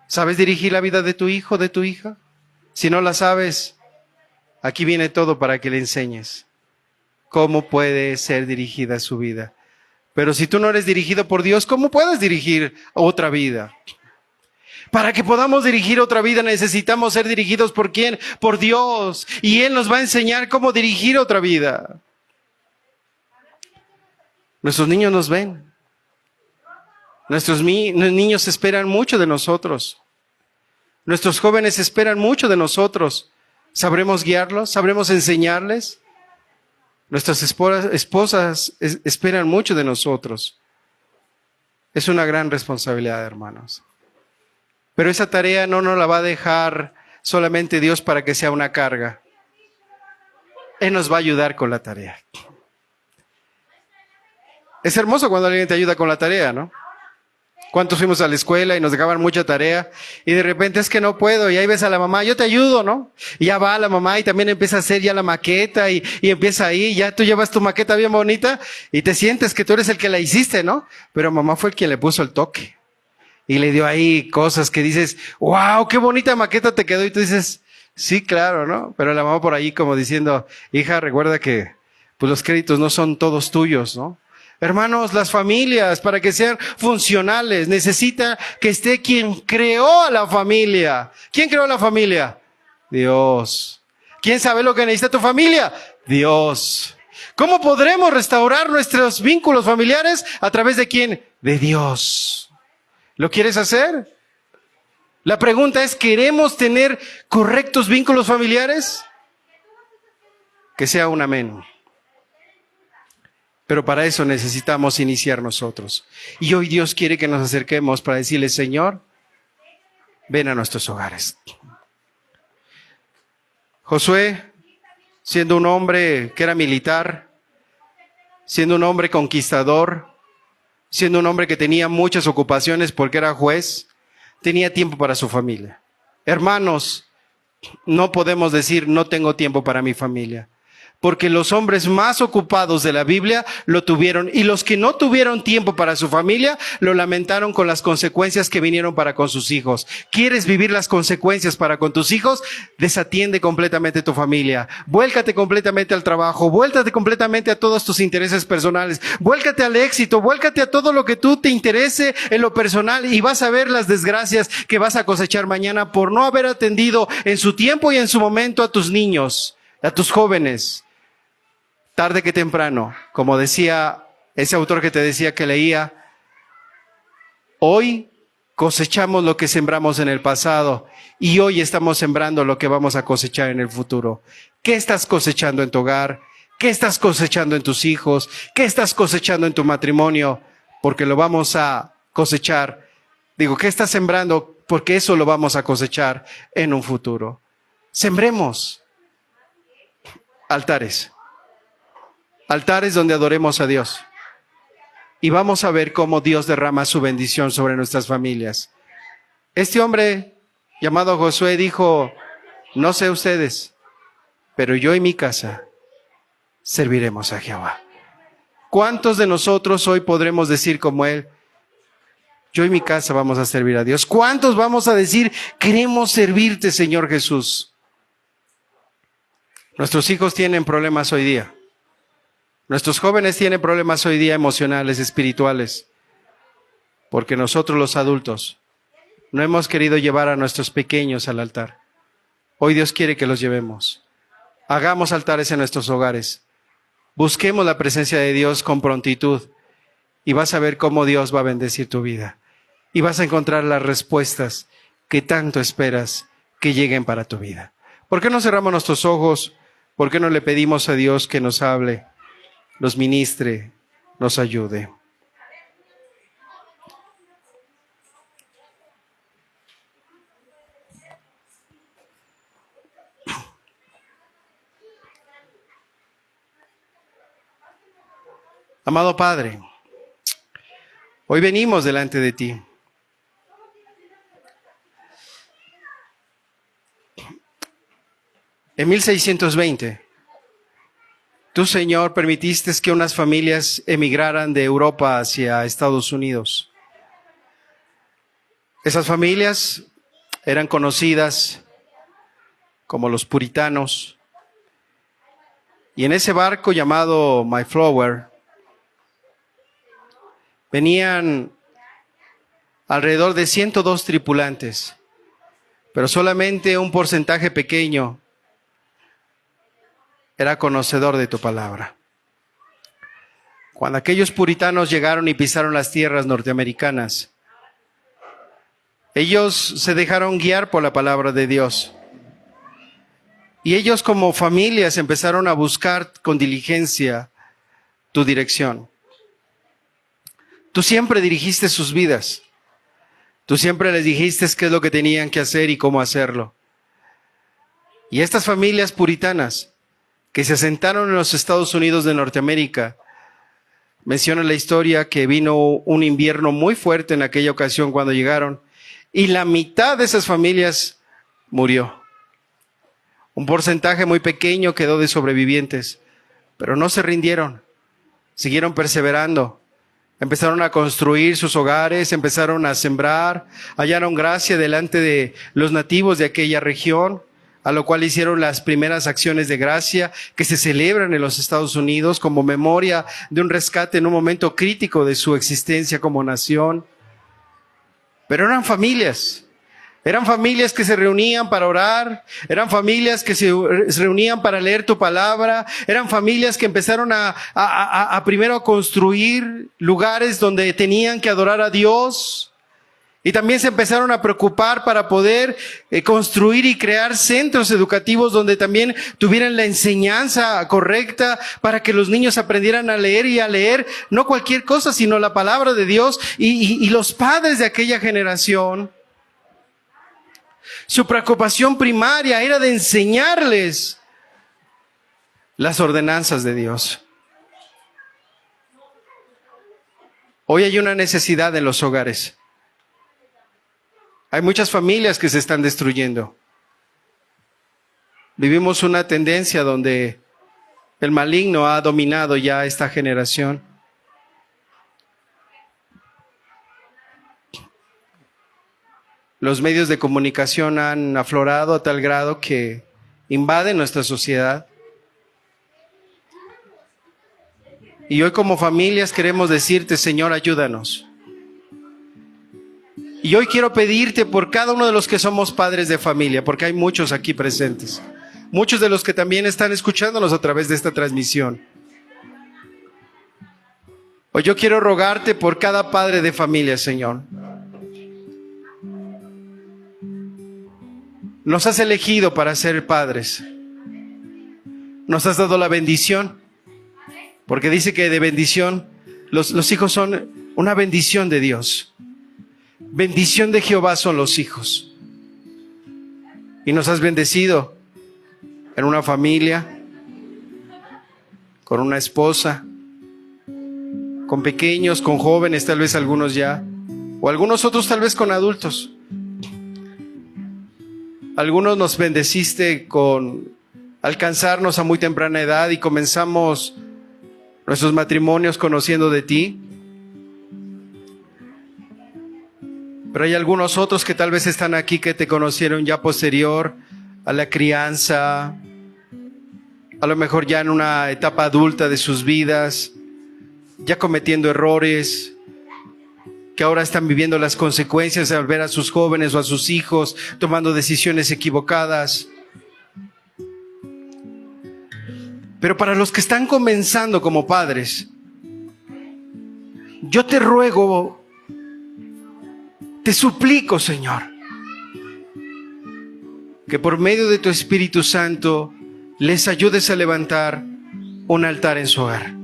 ¿Sabes dirigir la vida de tu hijo, de tu hija? Si no la sabes, aquí viene todo para que le enseñes cómo puede ser dirigida su vida. Pero si tú no eres dirigido por Dios, ¿cómo puedes dirigir otra vida? Para que podamos dirigir otra vida necesitamos ser dirigidos ¿por quién? Por Dios. Y Él nos va a enseñar cómo dirigir otra vida. Nuestros niños nos ven. Nuestros niños esperan mucho de nosotros. Nuestros jóvenes esperan mucho de nosotros. ¿Sabremos guiarlos? ¿Sabremos enseñarles? Nuestras esposas esperan mucho de nosotros. Es una gran responsabilidad, hermanos. Pero esa tarea no nos la va a dejar solamente Dios para que sea una carga. Él nos va a ayudar con la tarea. Es hermoso cuando alguien te ayuda con la tarea, ¿no? ¿Cuántos fuimos a la escuela y nos dejaban mucha tarea? Y de repente es que no puedo, y ahí ves a la mamá, yo te ayudo, ¿no? Y ya va la mamá y también empieza a hacer ya la maqueta y empieza ahí, ya tú llevas tu maqueta bien bonita y te sientes que tú eres el que la hiciste, ¿no? Pero mamá fue el quien le puso el toque. Y le dio ahí cosas que dices, wow, qué bonita maqueta te quedó. Y tú dices, sí, claro, ¿no? Pero la mamá por ahí como diciendo, hija, recuerda que pues los créditos no son todos tuyos, ¿no? Hermanos, las familias, para que sean funcionales, necesita que esté quien creó a la familia. ¿Quién creó a la familia? Dios. ¿Quién sabe lo que necesita tu familia? Dios. ¿Cómo podremos restaurar nuestros vínculos familiares? ¿A través de quién? De Dios. ¿Lo quieres hacer? La pregunta es, ¿queremos tener correctos vínculos familiares? Que sea un amén. Pero para eso necesitamos iniciar nosotros. Y hoy Dios quiere que nos acerquemos para decirle, Señor, ven a nuestros hogares. Josué, siendo un hombre que era militar, siendo un hombre conquistador, siendo un hombre que tenía muchas ocupaciones porque era juez, tenía tiempo para su familia. Hermanos, no podemos decir no tengo tiempo para mi familia. Porque los hombres más ocupados de la Biblia lo tuvieron, y los que no tuvieron tiempo para su familia lo lamentaron con las consecuencias que vinieron para con sus hijos. ¿Quieres vivir las consecuencias para con tus hijos? Desatiende completamente tu familia. Vuélcate completamente al trabajo, vuélcate completamente a todos tus intereses personales, vuélcate al éxito, vuélcate a todo lo que tú te interese en lo personal, y vas a ver las desgracias que vas a cosechar mañana por no haber atendido en su tiempo y en su momento a tus niños, a tus jóvenes. Tarde que temprano, como decía ese autor que te decía que leía, hoy cosechamos lo que sembramos en el pasado y hoy estamos sembrando lo que vamos a cosechar en el futuro. ¿Qué estás cosechando en tu hogar? ¿Qué estás cosechando en tus hijos? ¿Qué estás cosechando en tu matrimonio? Porque lo vamos a cosechar. Digo, ¿qué estás sembrando? Porque eso lo vamos a cosechar en un futuro. Sembremos altares. Altares donde adoremos a Dios. Y vamos a ver cómo Dios derrama su bendición sobre nuestras familias. Este hombre llamado Josué dijo, no sé ustedes, pero yo y mi casa serviremos a Jehová. ¿Cuántos de nosotros hoy podremos decir como él, yo y mi casa vamos a servir a Dios? ¿Cuántos vamos a decir, queremos servirte, Señor Jesús? Nuestros hijos tienen problemas hoy día. Nuestros jóvenes tienen problemas hoy día emocionales, espirituales, porque nosotros los adultos no hemos querido llevar a nuestros pequeños al altar. Hoy Dios quiere que los llevemos. Hagamos altares en nuestros hogares. Busquemos la presencia de Dios con prontitud y vas a ver cómo Dios va a bendecir tu vida. Y vas a encontrar las respuestas que tanto esperas que lleguen para tu vida. ¿Por qué no cerramos nuestros ojos? ¿Por qué no le pedimos a Dios que nos hable, nos ministre, nos ayude? Amado Padre, hoy venimos delante de ti. En 1620, tú, Señor, permitiste que unas familias emigraran de Europa hacia Estados Unidos. Esas familias eran conocidas como los puritanos. Y en ese barco llamado Mayflower venían alrededor de 102 tripulantes, pero solamente un porcentaje pequeño era conocedor de tu palabra. Cuando aquellos puritanos llegaron y pisaron las tierras norteamericanas, ellos se dejaron guiar por la palabra de Dios. Y ellos como familias empezaron a buscar con diligencia tu dirección. Tú siempre dirigiste sus vidas. Tú siempre les dijiste qué es lo que tenían que hacer y cómo hacerlo. Y estas familias puritanas que se asentaron en los Estados Unidos de Norteamérica Menciona la historia que vino un invierno muy fuerte en aquella ocasión cuando llegaron y la mitad de esas familias murió. Un porcentaje muy pequeño quedó de sobrevivientes, pero no se rindieron, siguieron perseverando. Empezaron a construir sus hogares, empezaron a sembrar, hallaron gracia delante de los nativos de aquella región, a lo cual hicieron las primeras acciones de gracia que se celebran en los Estados Unidos como memoria de un rescate en un momento crítico de su existencia como nación. Pero eran familias que se reunían para orar, eran familias que se reunían para leer tu palabra, eran familias que empezaron a primero a construir lugares donde tenían que adorar a Dios. Y también se empezaron a preocupar para poder construir y crear centros educativos donde también tuvieran la enseñanza correcta para que los niños aprendieran a leer no cualquier cosa, sino la palabra de Dios. Y los padres de aquella generación, su preocupación primaria era de enseñarles las ordenanzas de Dios. Hoy hay una necesidad en los hogares. Hay muchas familias que se están destruyendo. Vivimos una tendencia donde el maligno ha dominado ya esta generación. Los medios de comunicación han aflorado a tal grado que invaden nuestra sociedad. Y hoy como familias queremos decirte, Señor, ayúdanos. Y hoy quiero pedirte por cada uno de los que somos padres de familia, porque hay muchos aquí presentes, muchos de los que también están escuchándonos a través de esta transmisión. Hoy yo quiero rogarte por cada padre de familia, Señor. Nos has elegido para ser padres. Nos has dado la bendición, porque dice que de bendición, los hijos son una bendición de Dios. Bendición de Jehová son los hijos. Y nos has bendecido en una familia, con una esposa, con pequeños, con jóvenes, tal vez algunos ya, o algunos otros tal vez con adultos. Algunos nos bendeciste con alcanzarnos a muy temprana edad y comenzamos nuestros matrimonios conociendo de ti. Pero hay algunos otros que tal vez están aquí que te conocieron ya posterior a la crianza, a lo mejor ya en una etapa adulta de sus vidas, ya cometiendo errores, que ahora están viviendo las consecuencias al ver a sus jóvenes o a sus hijos tomando decisiones equivocadas. Pero para los que están comenzando como padres, yo te ruego, te suplico, Señor, que por medio de tu Espíritu Santo les ayudes a levantar un altar en su hogar.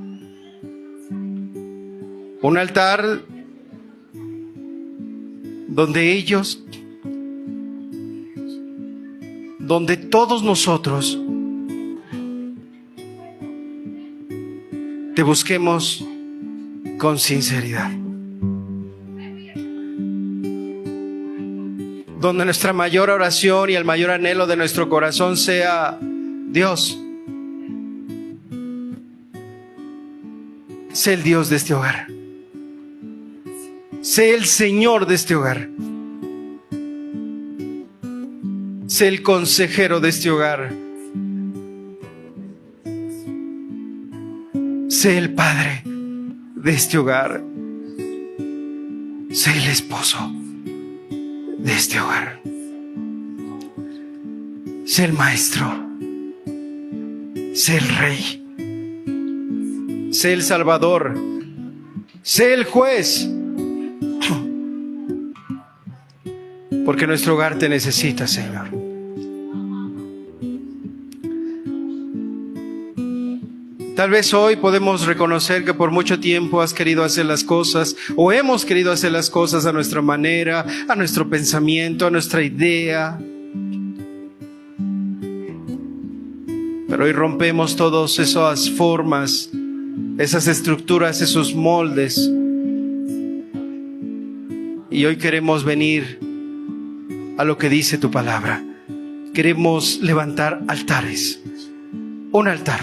Un altar donde ellos, donde todos nosotros te busquemos con sinceridad. Donde nuestra mayor oración y el mayor anhelo de nuestro corazón sea: Dios, sé el Dios de este hogar. Sé el Señor de este hogar. Sé el consejero de este hogar. Sé el padre de este hogar. Sé el esposo de este hogar. Sé el maestro. Sé el rey. Sé el salvador. Sé el juez. Porque nuestro hogar te necesita, Señor. Tal vez hoy podemos reconocer que por mucho tiempo has querido hacer las cosas, o hemos querido hacer las cosas a nuestra manera, a nuestro pensamiento, a nuestra idea. Pero hoy rompemos todas esas formas esas estructuras, esos moldes. Y hoy queremos venir a lo que dice tu palabra. Queremos levantar altares, un altar.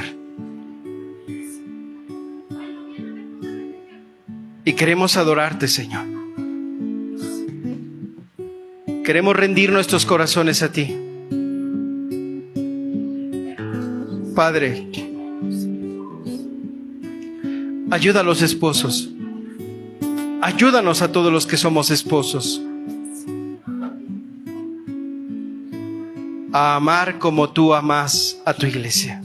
Y queremos adorarte, Señor. Queremos rendir nuestros corazones a ti. Padre, ayuda a los esposos. Ayúdanos a todos los que somos esposos a amar como tú amas a tu iglesia.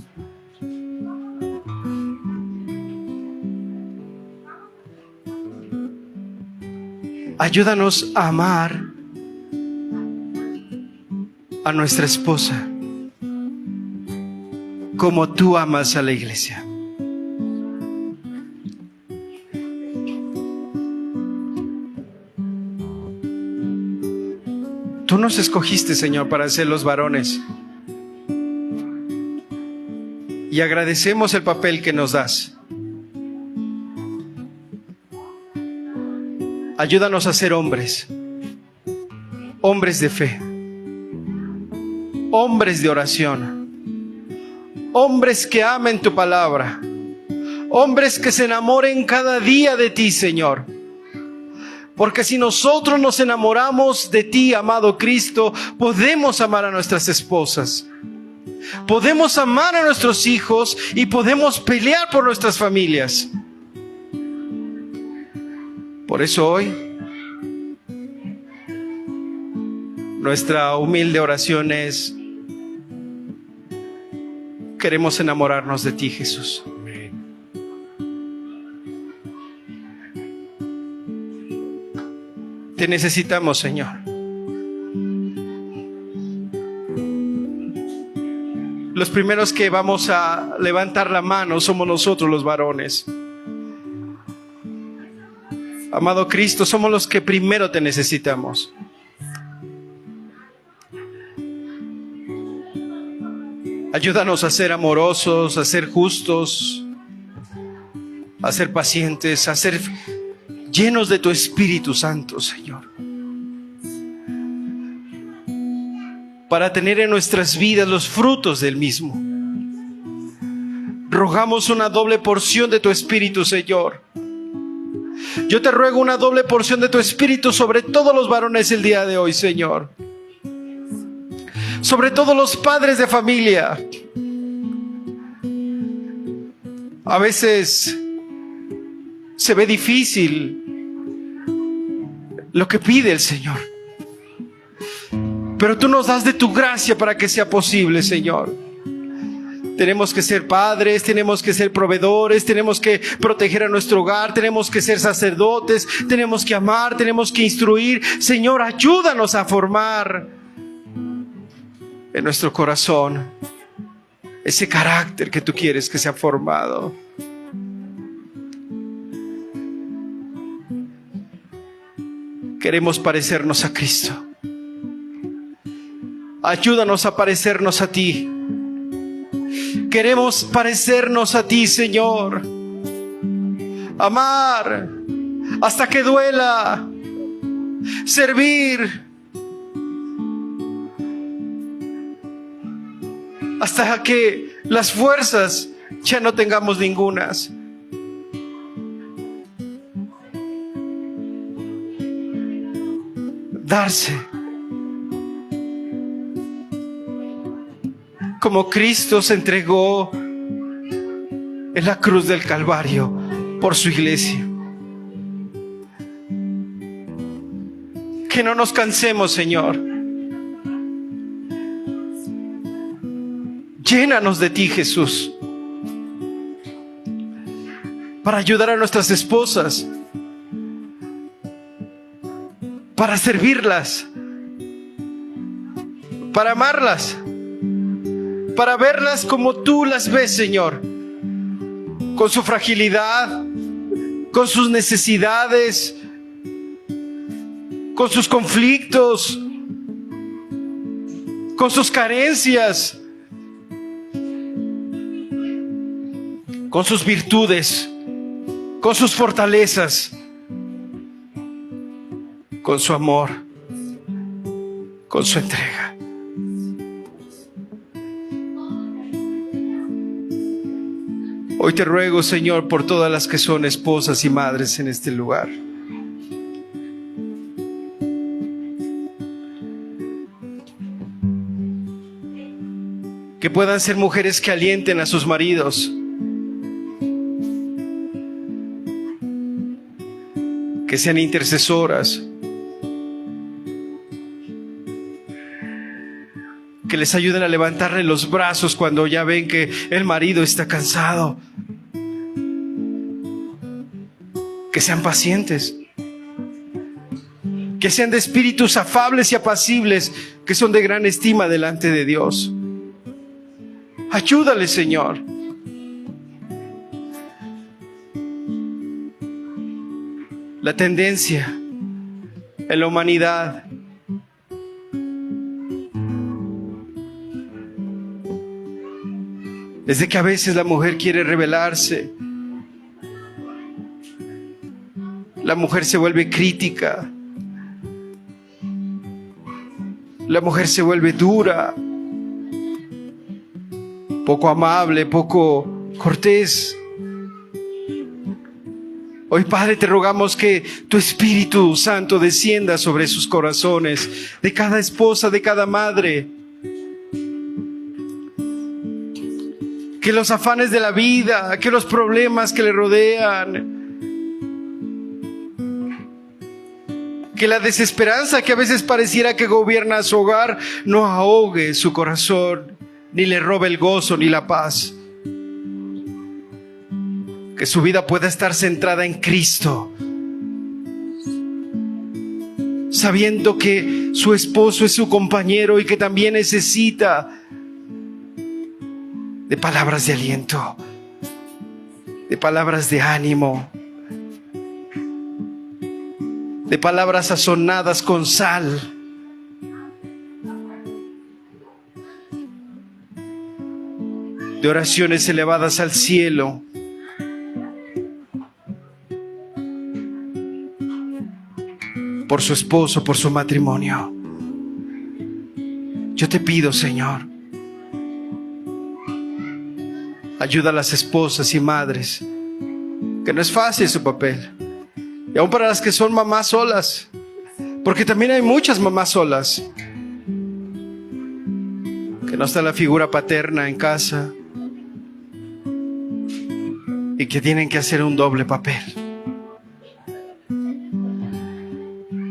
Ayúdanos a amar a nuestra esposa como tú amas a la iglesia. Tú nos escogiste, Señor, para ser los varones. Y agradecemos el papel que nos das. Ayúdanos a ser hombres. Hombres de fe. Hombres de oración. Hombres que amen tu palabra. Hombres que se enamoren cada día de ti, Señor. Porque si nosotros nos enamoramos de ti, amado Cristo, podemos amar a nuestras esposas. Podemos amar a nuestros hijos y podemos pelear por nuestras familias. Por eso hoy, nuestra humilde oración es: queremos enamorarnos de ti, Jesús. Te necesitamos, Señor. Los primeros que vamos a levantar la mano somos nosotros, los varones. Amado Cristo, somos los que primero te necesitamos. Ayúdanos a ser amorosos, a ser justos, a ser pacientes, a ser llenos de tu Espíritu Santo, Señor. Para tener en nuestras vidas los frutos del mismo. Rogamos una doble porción de tu Espíritu, Señor. Yo te ruego una doble porción de tu Espíritu sobre todos los varones el día de hoy, Señor. Sobre todos los padres de familia. A veces se ve difícil lo que pide el Señor. Pero tú nos das de tu gracia para que sea posible, Señor. Tenemos que ser padres, tenemos que ser proveedores, tenemos que proteger a nuestro hogar, tenemos que ser sacerdotes, tenemos que amar, tenemos que instruir. Señor, ayúdanos a formar en nuestro corazón ese carácter que tú quieres que sea formado. Queremos parecernos a Cristo. Ayúdanos a parecernos a ti. Queremos parecernos a ti, Señor. Amar hasta que duela. Servir hasta que las fuerzas ya no tengamos ningunas. Darse como Cristo se entregó en la cruz del Calvario por su iglesia. Que no nos cansemos, Señor. Llénanos de ti, Jesús, para ayudar a nuestras esposas, para servirlas, para amarlas, para verlas como tú las ves, Señor, con su fragilidad, con sus necesidades, con sus conflictos, con sus carencias, con sus virtudes, con sus fortalezas, con su amor, con su entrega. Hoy te ruego, Señor, por todas las que son esposas y madres en este lugar. Que puedan ser mujeres que alienten a sus maridos. Que sean intercesoras. Que les ayuden a levantarle los brazos cuando ya ven que el marido está cansado. Que sean pacientes. Que sean de espíritus afables y apacibles, que son de gran estima delante de Dios. Ayúdale, Señor. La tendencia en la humanidad es de que a veces la mujer quiere rebelarse. La mujer se vuelve crítica. La mujer se vuelve dura, poco amable, poco cortés. Hoy, Padre, te rogamos que tu Espíritu Santo descienda sobre sus corazones, de cada esposa, de cada madre. Que los afanes de la vida, que los problemas que le rodean, que la desesperanza que a veces pareciera que gobierna su hogar no ahogue su corazón, ni le robe el gozo ni la paz. Que su vida pueda estar centrada en Cristo, sabiendo que su esposo es su compañero y que también necesita de palabras de aliento, de palabras de ánimo, de palabras sazonadas con sal. De oraciones elevadas al cielo. Por su esposo, por su matrimonio. Yo te pido, Señor, ayuda a las esposas y madres, que no es fácil su papel. Y aún para las que son mamás solas, porque también hay muchas mamás solas, que no está la figura paterna en casa y que tienen que hacer un doble papel.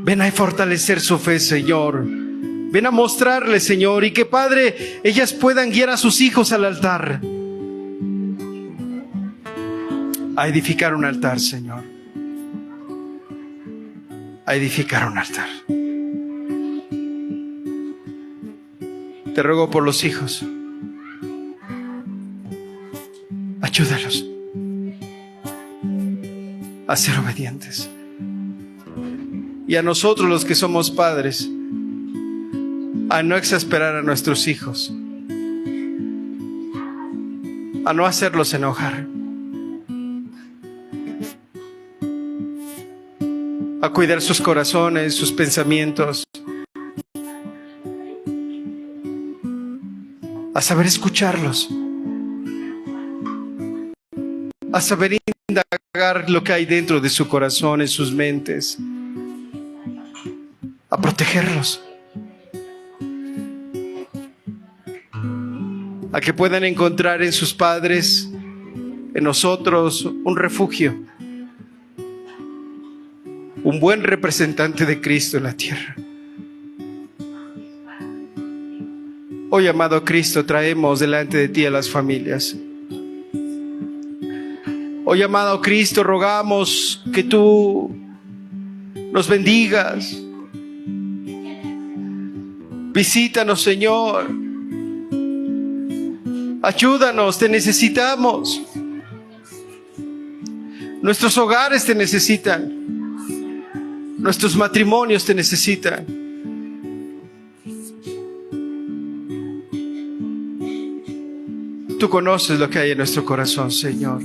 Ven a fortalecer su fe, Señor. Ven a mostrarle, Señor, y que, Padre, ellas puedan guiar a sus hijos al altar. A edificar un altar, Señor. A edificar un altar. Te ruego por los hijos. Ayúdalos a ser obedientes. Y a nosotros, los que somos padres, a no exasperar a nuestros hijos, a no hacerlos enojar, a cuidar sus corazones, sus pensamientos, a saber escucharlos, a saber indagar lo que hay dentro de su corazón, en sus mentes, a protegerlos, a que puedan encontrar en sus padres, en nosotros, un refugio, un buen representante de Cristo en la tierra. Hoy, amado Cristo, traemos delante de ti a las familias. Hoy, amado Cristo, rogamos que tú nos bendigas. Visítanos, Señor. Ayúdanos, te necesitamos. Nuestros hogares te necesitan. Nuestros matrimonios te necesitan. Tú conoces lo que hay en nuestro corazón, Señor.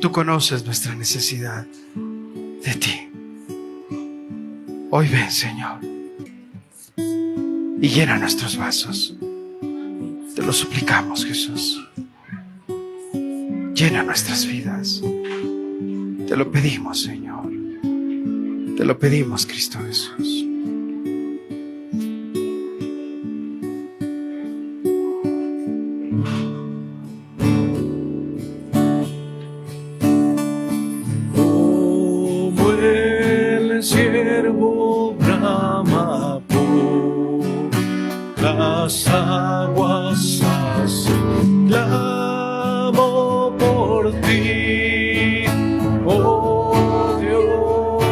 tú conoces nuestra necesidad de ti. Hoy ven, Señor, y llena nuestros vasos. Te lo suplicamos, Jesús. Llena nuestras vidas. Te lo pedimos, Señor. Te lo pedimos, Cristo Jesús. Como el siervo brama por las aguas, así clamo por ti, oh Dios.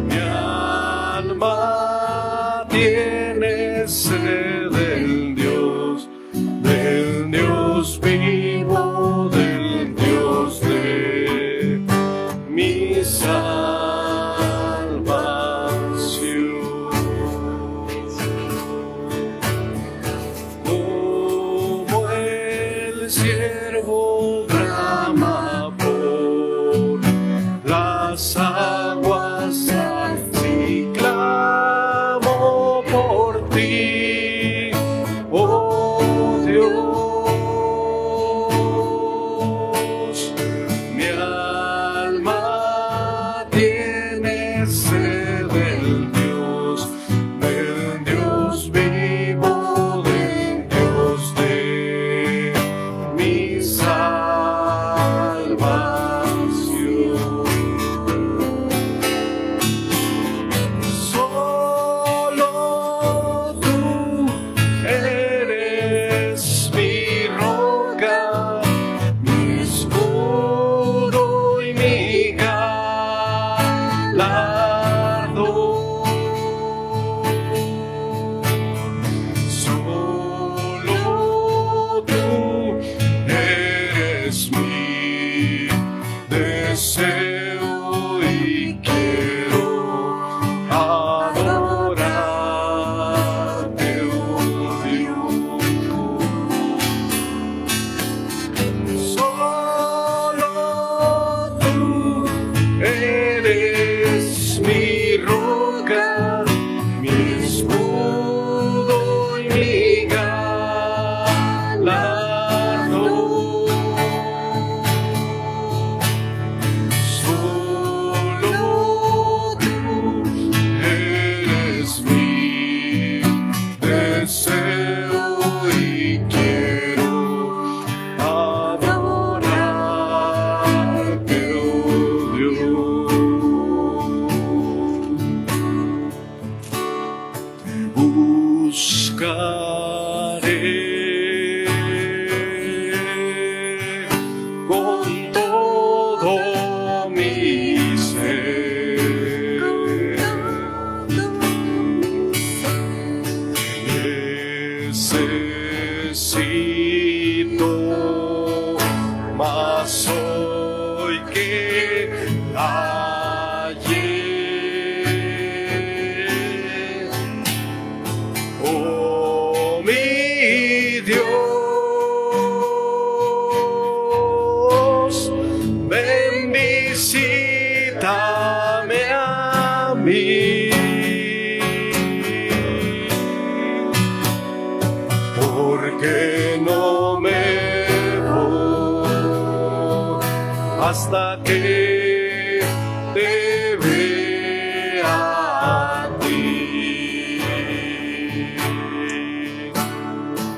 Mi alma tiene sed del Dios vivo, del Dios de mi salvación. Como el siervo brama por las aguas, así clamo por ti, oh Dios. Mi alma tiene sed del Dios vivo, del Dios de mi salvación. Solo tú eres mi roca, mi escudo y mi galardón. Solo tú eres mi deseo y quiero adorarte, oh Dios. Solo tú eres mi roca, mi escudo y mi galardón. Solo tú eres mi deseo y quiero adorarte, oh Dios. Te buscaré con todo mi ser. Necesito más hoy que ayer, oh mi Dios. Ven, visítame a mí, porque no me voy hasta que te vea a ti.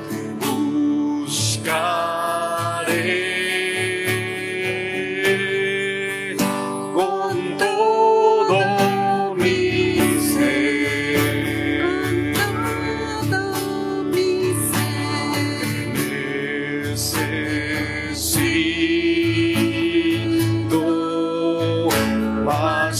Te buscaré con todo mi ser. Necesito más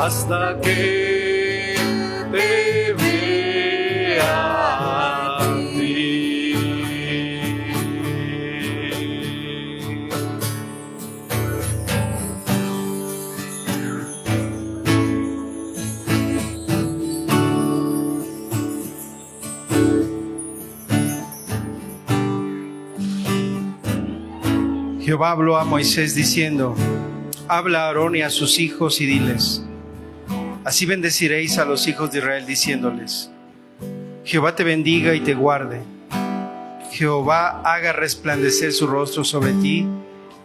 hasta que te vea a ti. Jehová habló a Moisés diciendo: habla a Aarón y a sus hijos y diles: así bendeciréis a los hijos de Israel diciéndoles: Jehová te bendiga y te guarde. Jehová haga resplandecer su rostro sobre ti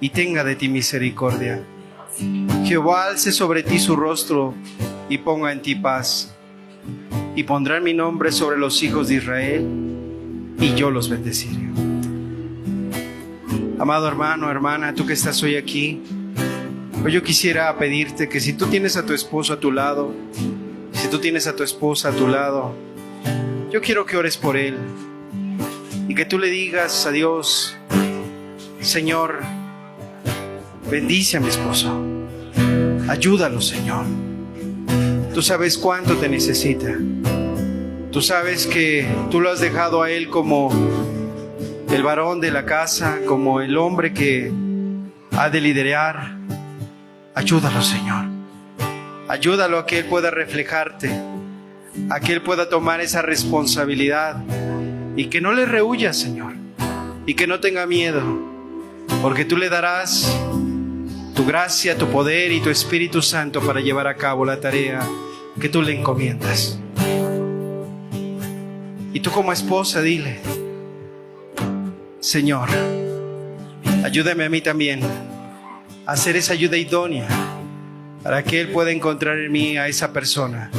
y tenga de ti misericordia. Jehová alce sobre ti su rostro y ponga en ti paz. Y pondrán mi nombre sobre los hijos de Israel y yo los bendeciré. Amado hermano, hermana, tú que estás hoy aquí, hoy yo quisiera pedirte que si tú tienes a tu esposo a tu lado, si tú tienes a tu esposa a tu lado, yo quiero que ores por él y que tú le digas a Dios: Señor, bendice a mi esposo, ayúdalo, Señor. Tú sabes cuánto te necesita. Tú sabes que tú lo has dejado a él como el varón de la casa, como el hombre que ha de liderar. Ayúdalo, Señor. Ayúdalo a que él pueda reflejarte, a que él pueda tomar esa responsabilidad y que no le rehúya, Señor, y que no tenga miedo, porque tú le darás tu gracia, tu poder y tu Espíritu Santo para llevar a cabo la tarea que tú le encomiendas. Y tú como esposa dile: Señor, ayúdame a mí también a hacer esa ayuda idónea para que Él pueda encontrar en mí a esa persona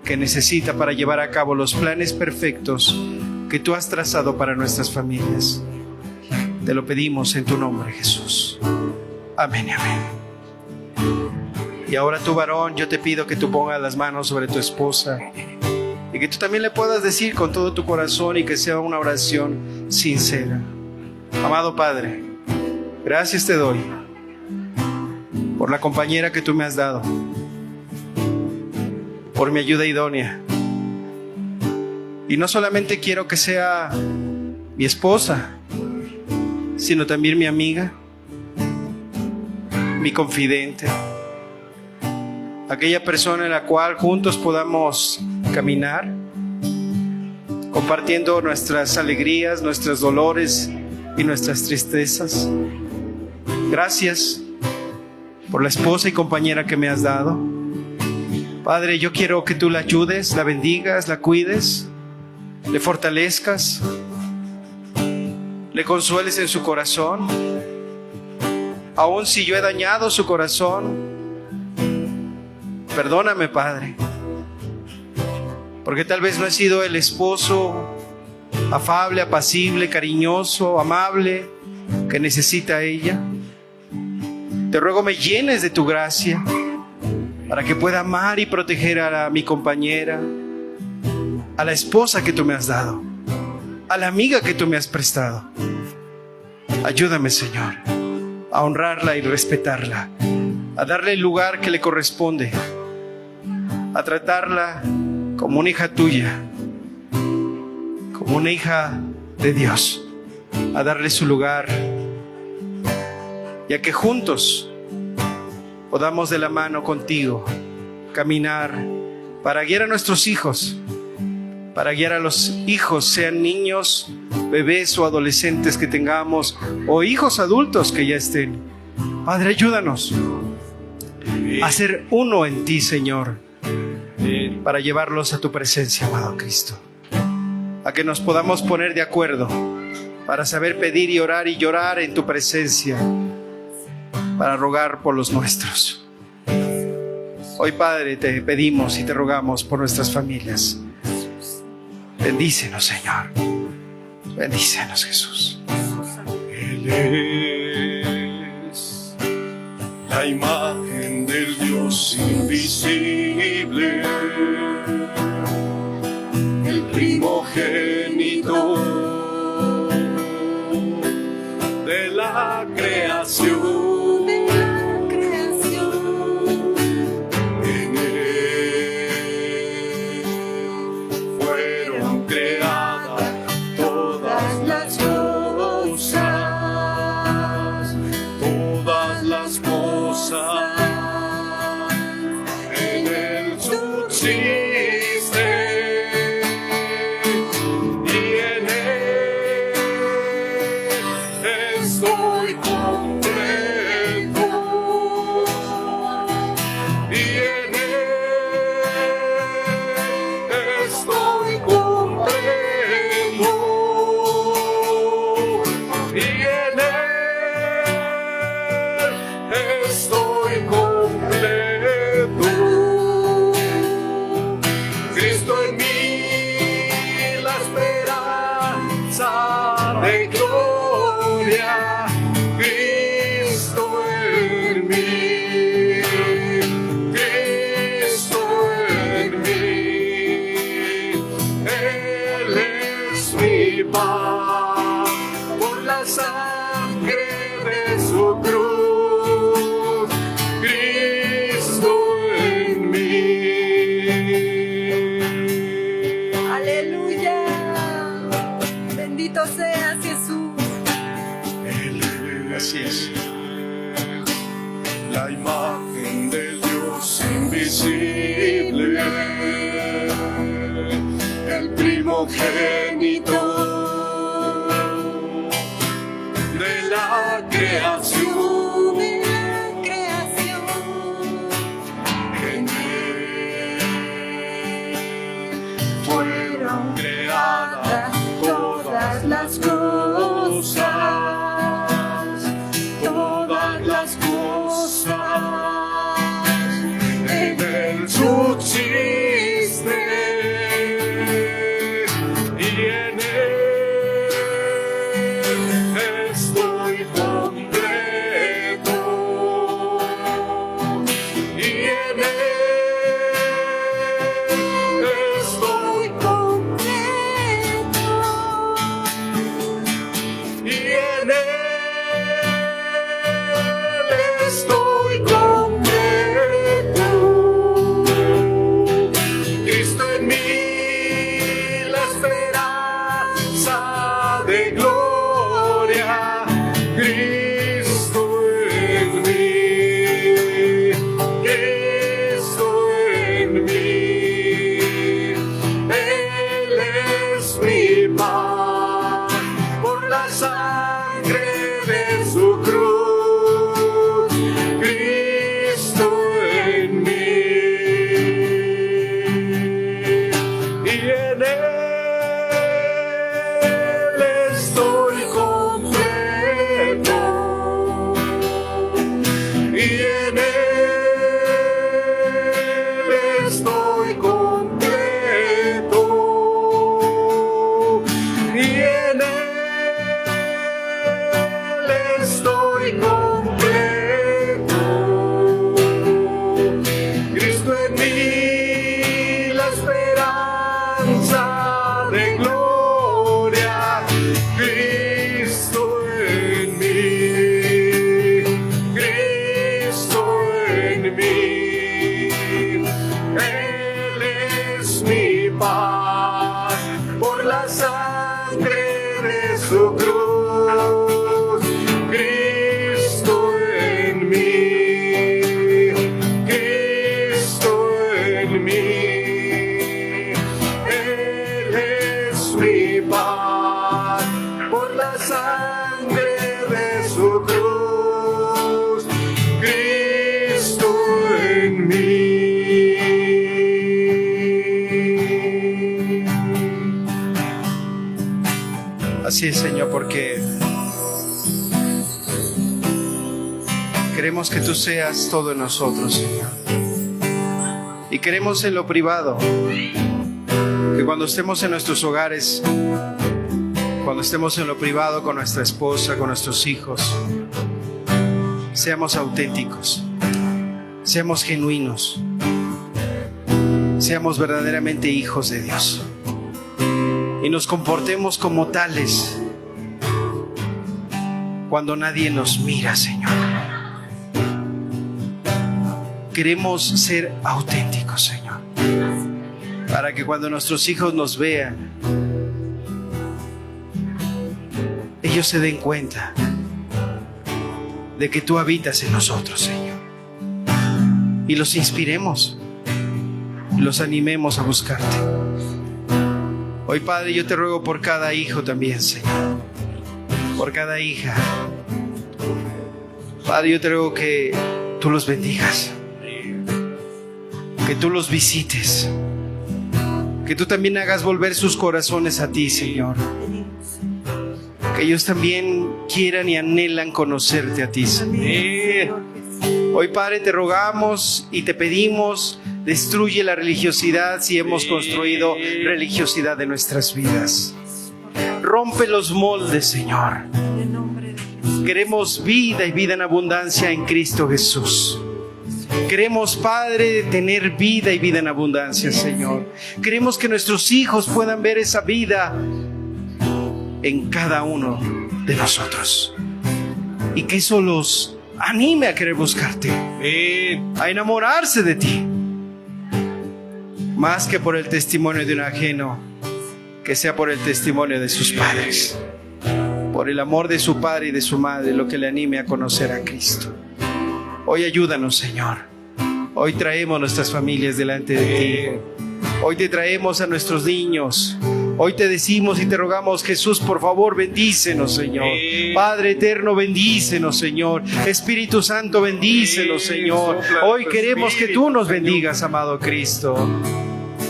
que necesita para llevar a cabo los planes perfectos que tú has trazado para nuestras familias. Te lo pedimos en tu nombre, Jesús. Amén y amén. Y ahora tú, varón, yo te pido que tú pongas las manos sobre tu esposa y que tú también le puedas decir con todo tu corazón y que sea una oración sincera: amado Padre, gracias te doy por la compañera que tú me has dado, por mi ayuda idónea. Y no solamente quiero que sea mi esposa, sino también mi amiga, mi confidente, aquella persona en la cual juntos podamos caminar, compartiendo nuestras alegrías, nuestros dolores y nuestras tristezas. Gracias por la esposa y compañera que me has dado. Padre, yo quiero que tú la ayudes, la bendigas, la cuides, le fortalezcas, le consueles en su corazón. Aun si yo he dañado su corazón, perdóname, Padre, porque tal vez no he sido el esposo afable, apacible, cariñoso, amable que necesita ella. Te ruego me llenes de tu gracia para que pueda amar y proteger a mi compañera, a la esposa que tú me has dado, a la amiga que tú me has prestado. Ayúdame, Señor, a honrarla y respetarla, a darle el lugar que le corresponde, a tratarla como una hija tuya, como una hija de Dios, a darle su lugar, y a que juntos podamos de la mano contigo caminar para guiar a nuestros hijos, para guiar a los hijos, sean niños, bebés o adolescentes que tengamos, o hijos adultos que ya estén. Padre, ayúdanos a ser uno en ti, Señor, para llevarlos a tu presencia, amado Cristo. A que nos podamos poner de acuerdo para saber pedir y orar y llorar en tu presencia, para rogar por los nuestros. Hoy, Padre, te pedimos y te rogamos por nuestras familias. Bendícenos, Señor. Bendícenos, Jesús. Él es la imagen del Dios invisible, el primogénito de la creación. En la imagen del Dios invisible, el primogénito de la creación. En él fueron creadas todas las cosas, todas las cosas. En él subsiste y en él estoy completo, y en él estoy completo, y en él estoy completo. Cristo en mí, la esperanza de gloria. Cristo en mí, Cristo en mí. Él es mi paz por la sangre de su cruz. Cristo en mí, y en él estoy completo, y en él estoy completo, y en él estoy completo. Cristo en mí, la esperanza de gloria. Cristo en mí, Cristo en mí. Él es mi paz por la sangre de su cruz. Cristo en mí, Cristo en mí. Él es mi paz por la sangre de su cruz. Cristo en mí. Así es, Señor, porque queremos que tú seas todo en nosotros, Señor. Y queremos en lo privado, que cuando estemos en nuestros hogares, cuando estemos en lo privado con nuestra esposa, con nuestros hijos, seamos auténticos, seamos genuinos, seamos verdaderamente hijos de Dios y nos comportemos como tales cuando nadie nos mira, Señor. Queremos ser auténticos, Señor, para que cuando nuestros hijos nos vean, ellos se den cuenta de que tú habitas en nosotros, Señor, y los inspiremos, los animemos a buscarte. Hoy, Padre, yo te ruego por cada hijo también, Señor, por cada hija. Padre, yo te ruego que tú los bendigas, que tú los visites, que tú también hagas volver sus corazones a ti, Señor, que ellos también quieran y anhelan conocerte a ti, Señor. Hoy, Padre, te rogamos y te pedimos, destruye la religiosidad si hemos construido religiosidad en nuestras vidas. Rompe los moldes, Señor. Queremos vida y vida en abundancia en Cristo Jesús. Queremos, Padre, tener vida y vida en abundancia, Señor. Queremos que nuestros hijos puedan ver esa vida en cada uno de nosotros, y que eso los anime a querer buscarte, a enamorarse de ti, más que por el testimonio de un ajeno, que sea por el testimonio de sus padres, por el amor de su padre y de su madre, lo que le anime a conocer a Cristo. Hoy ayúdanos, Señor. Hoy traemos nuestras familias delante de ti. Hoy te traemos a nuestros niños. Hoy te decimos y te rogamos, Jesús, por favor, bendícenos, Señor. Padre eterno, bendícenos, Señor. Espíritu Santo, bendícenos, Señor. Hoy queremos que tú nos bendigas, amado Cristo.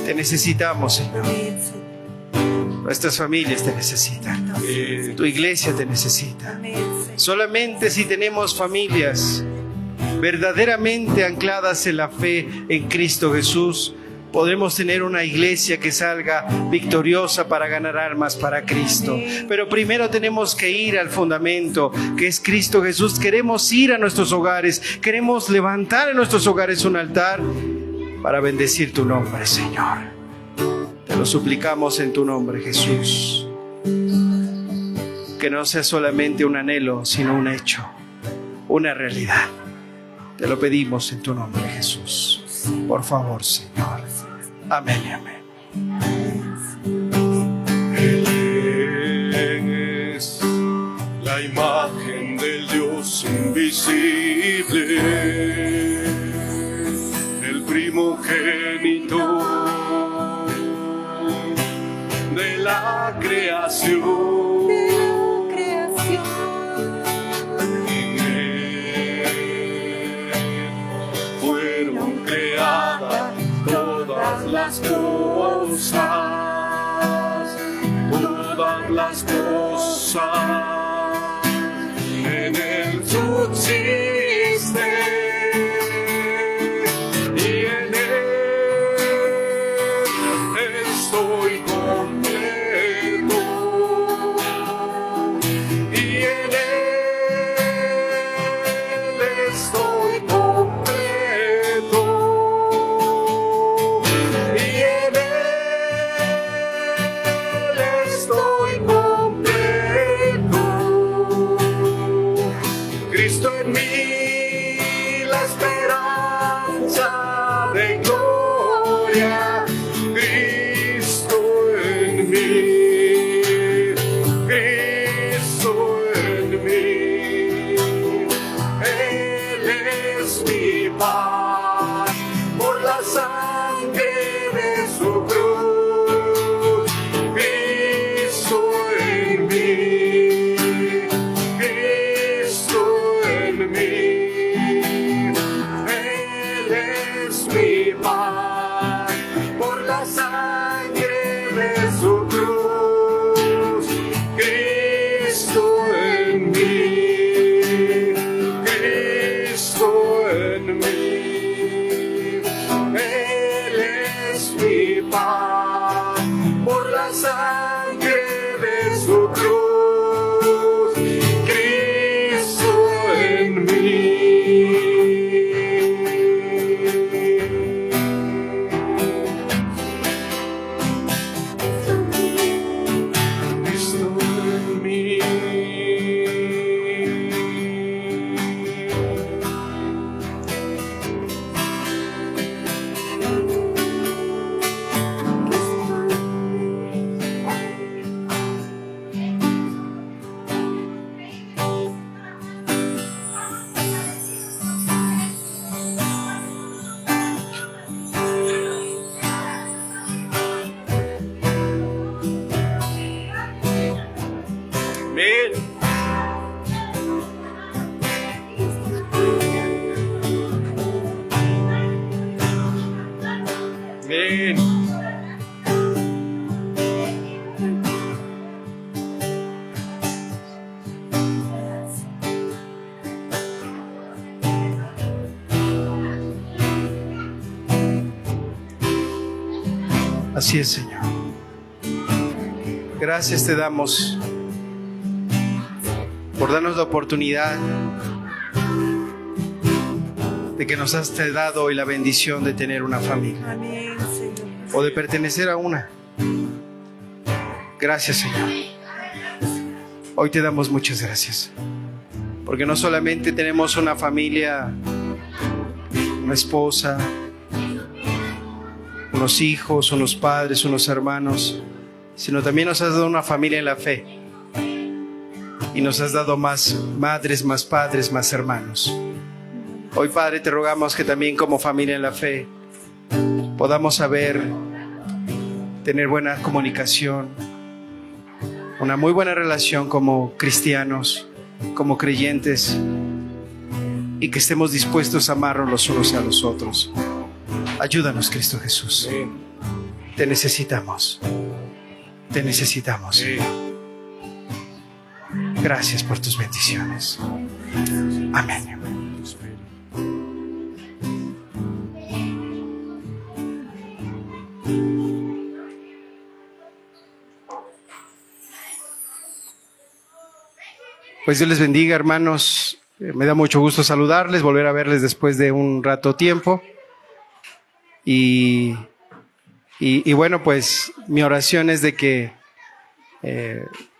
Te necesitamos, Señor. Nuestras familias te necesitan. Tu iglesia te necesita. Solamente si tenemos familias verdaderamente ancladas en la fe en Cristo Jesús, podremos tener una iglesia que salga victoriosa para ganar almas para Cristo. Pero primero tenemos que ir al fundamento, que es Cristo Jesús. Queremos ir a nuestros hogares, queremos levantar en nuestros hogares un altar para bendecir tu nombre, Señor. Te lo suplicamos en tu nombre, Jesús. Que no sea solamente un anhelo, sino un hecho, una realidad. Te lo pedimos en tu nombre, Jesús. Por favor, Señor. Amén y amén. Él es la imagen del Dios invisible, el primogénito de la creación. En Él fueron creadas todas las cosas, en Él subsiste y en Él estoy completo, y en Él estoy completo. Así es, Señor. Gracias te damos por darnos la oportunidad de que nos has dado hoy la bendición de tener una familia o de pertenecer a una. Gracias, Señor. Hoy te damos muchas gracias, porque no solamente tenemos una familia, una esposa, unos hijos, unos padres, unos hermanos, sino también nos has dado una familia en la fe y nos has dado más madres, más padres, más hermanos. Hoy, Padre, te rogamos que también como familia en la fe podamos saber tener buena comunicación, una muy buena relación como cristianos, como creyentes, y que estemos dispuestos a amarnos los unos a los otros. Ayúdanos, Cristo Jesús. Te necesitamos. Te necesitamos. Gracias por tus bendiciones. Amén. Pues Dios les bendiga, hermanos. Me da mucho gusto saludarles, volver a verles después de un rato tiempo. Y bueno, pues mi oración es de que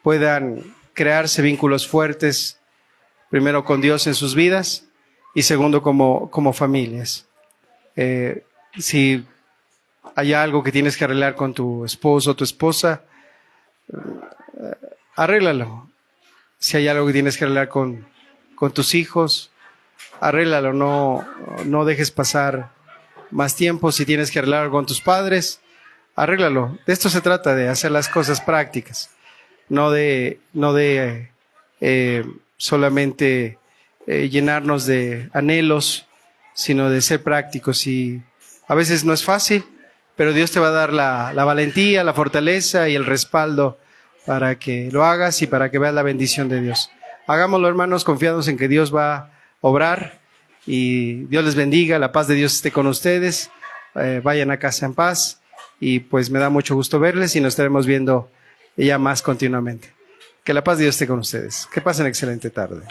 puedan crearse vínculos fuertes, primero con Dios en sus vidas y segundo como familias. Si hay algo que tienes que arreglar con tu esposo o tu esposa, arréglalo. Si hay algo que tienes que arreglar con tus hijos, arréglalo. No dejes pasar más tiempo. Si tienes que arreglar con tus padres, arréglalo. De esto se trata, de hacer las cosas prácticas, no de solamente llenarnos de anhelos, sino de ser prácticos. Y a veces no es fácil, pero Dios te va a dar la valentía, la fortaleza y el respaldo para que lo hagas y para que veas la bendición de Dios. Hagámoslo, hermanos, confiados en que Dios va a obrar, y Dios les bendiga, la paz de Dios esté con ustedes. Vayan a casa en paz, y pues me da mucho gusto verles y nos estaremos viendo ya más continuamente. Que la paz de Dios esté con ustedes. Que pasen excelente tarde.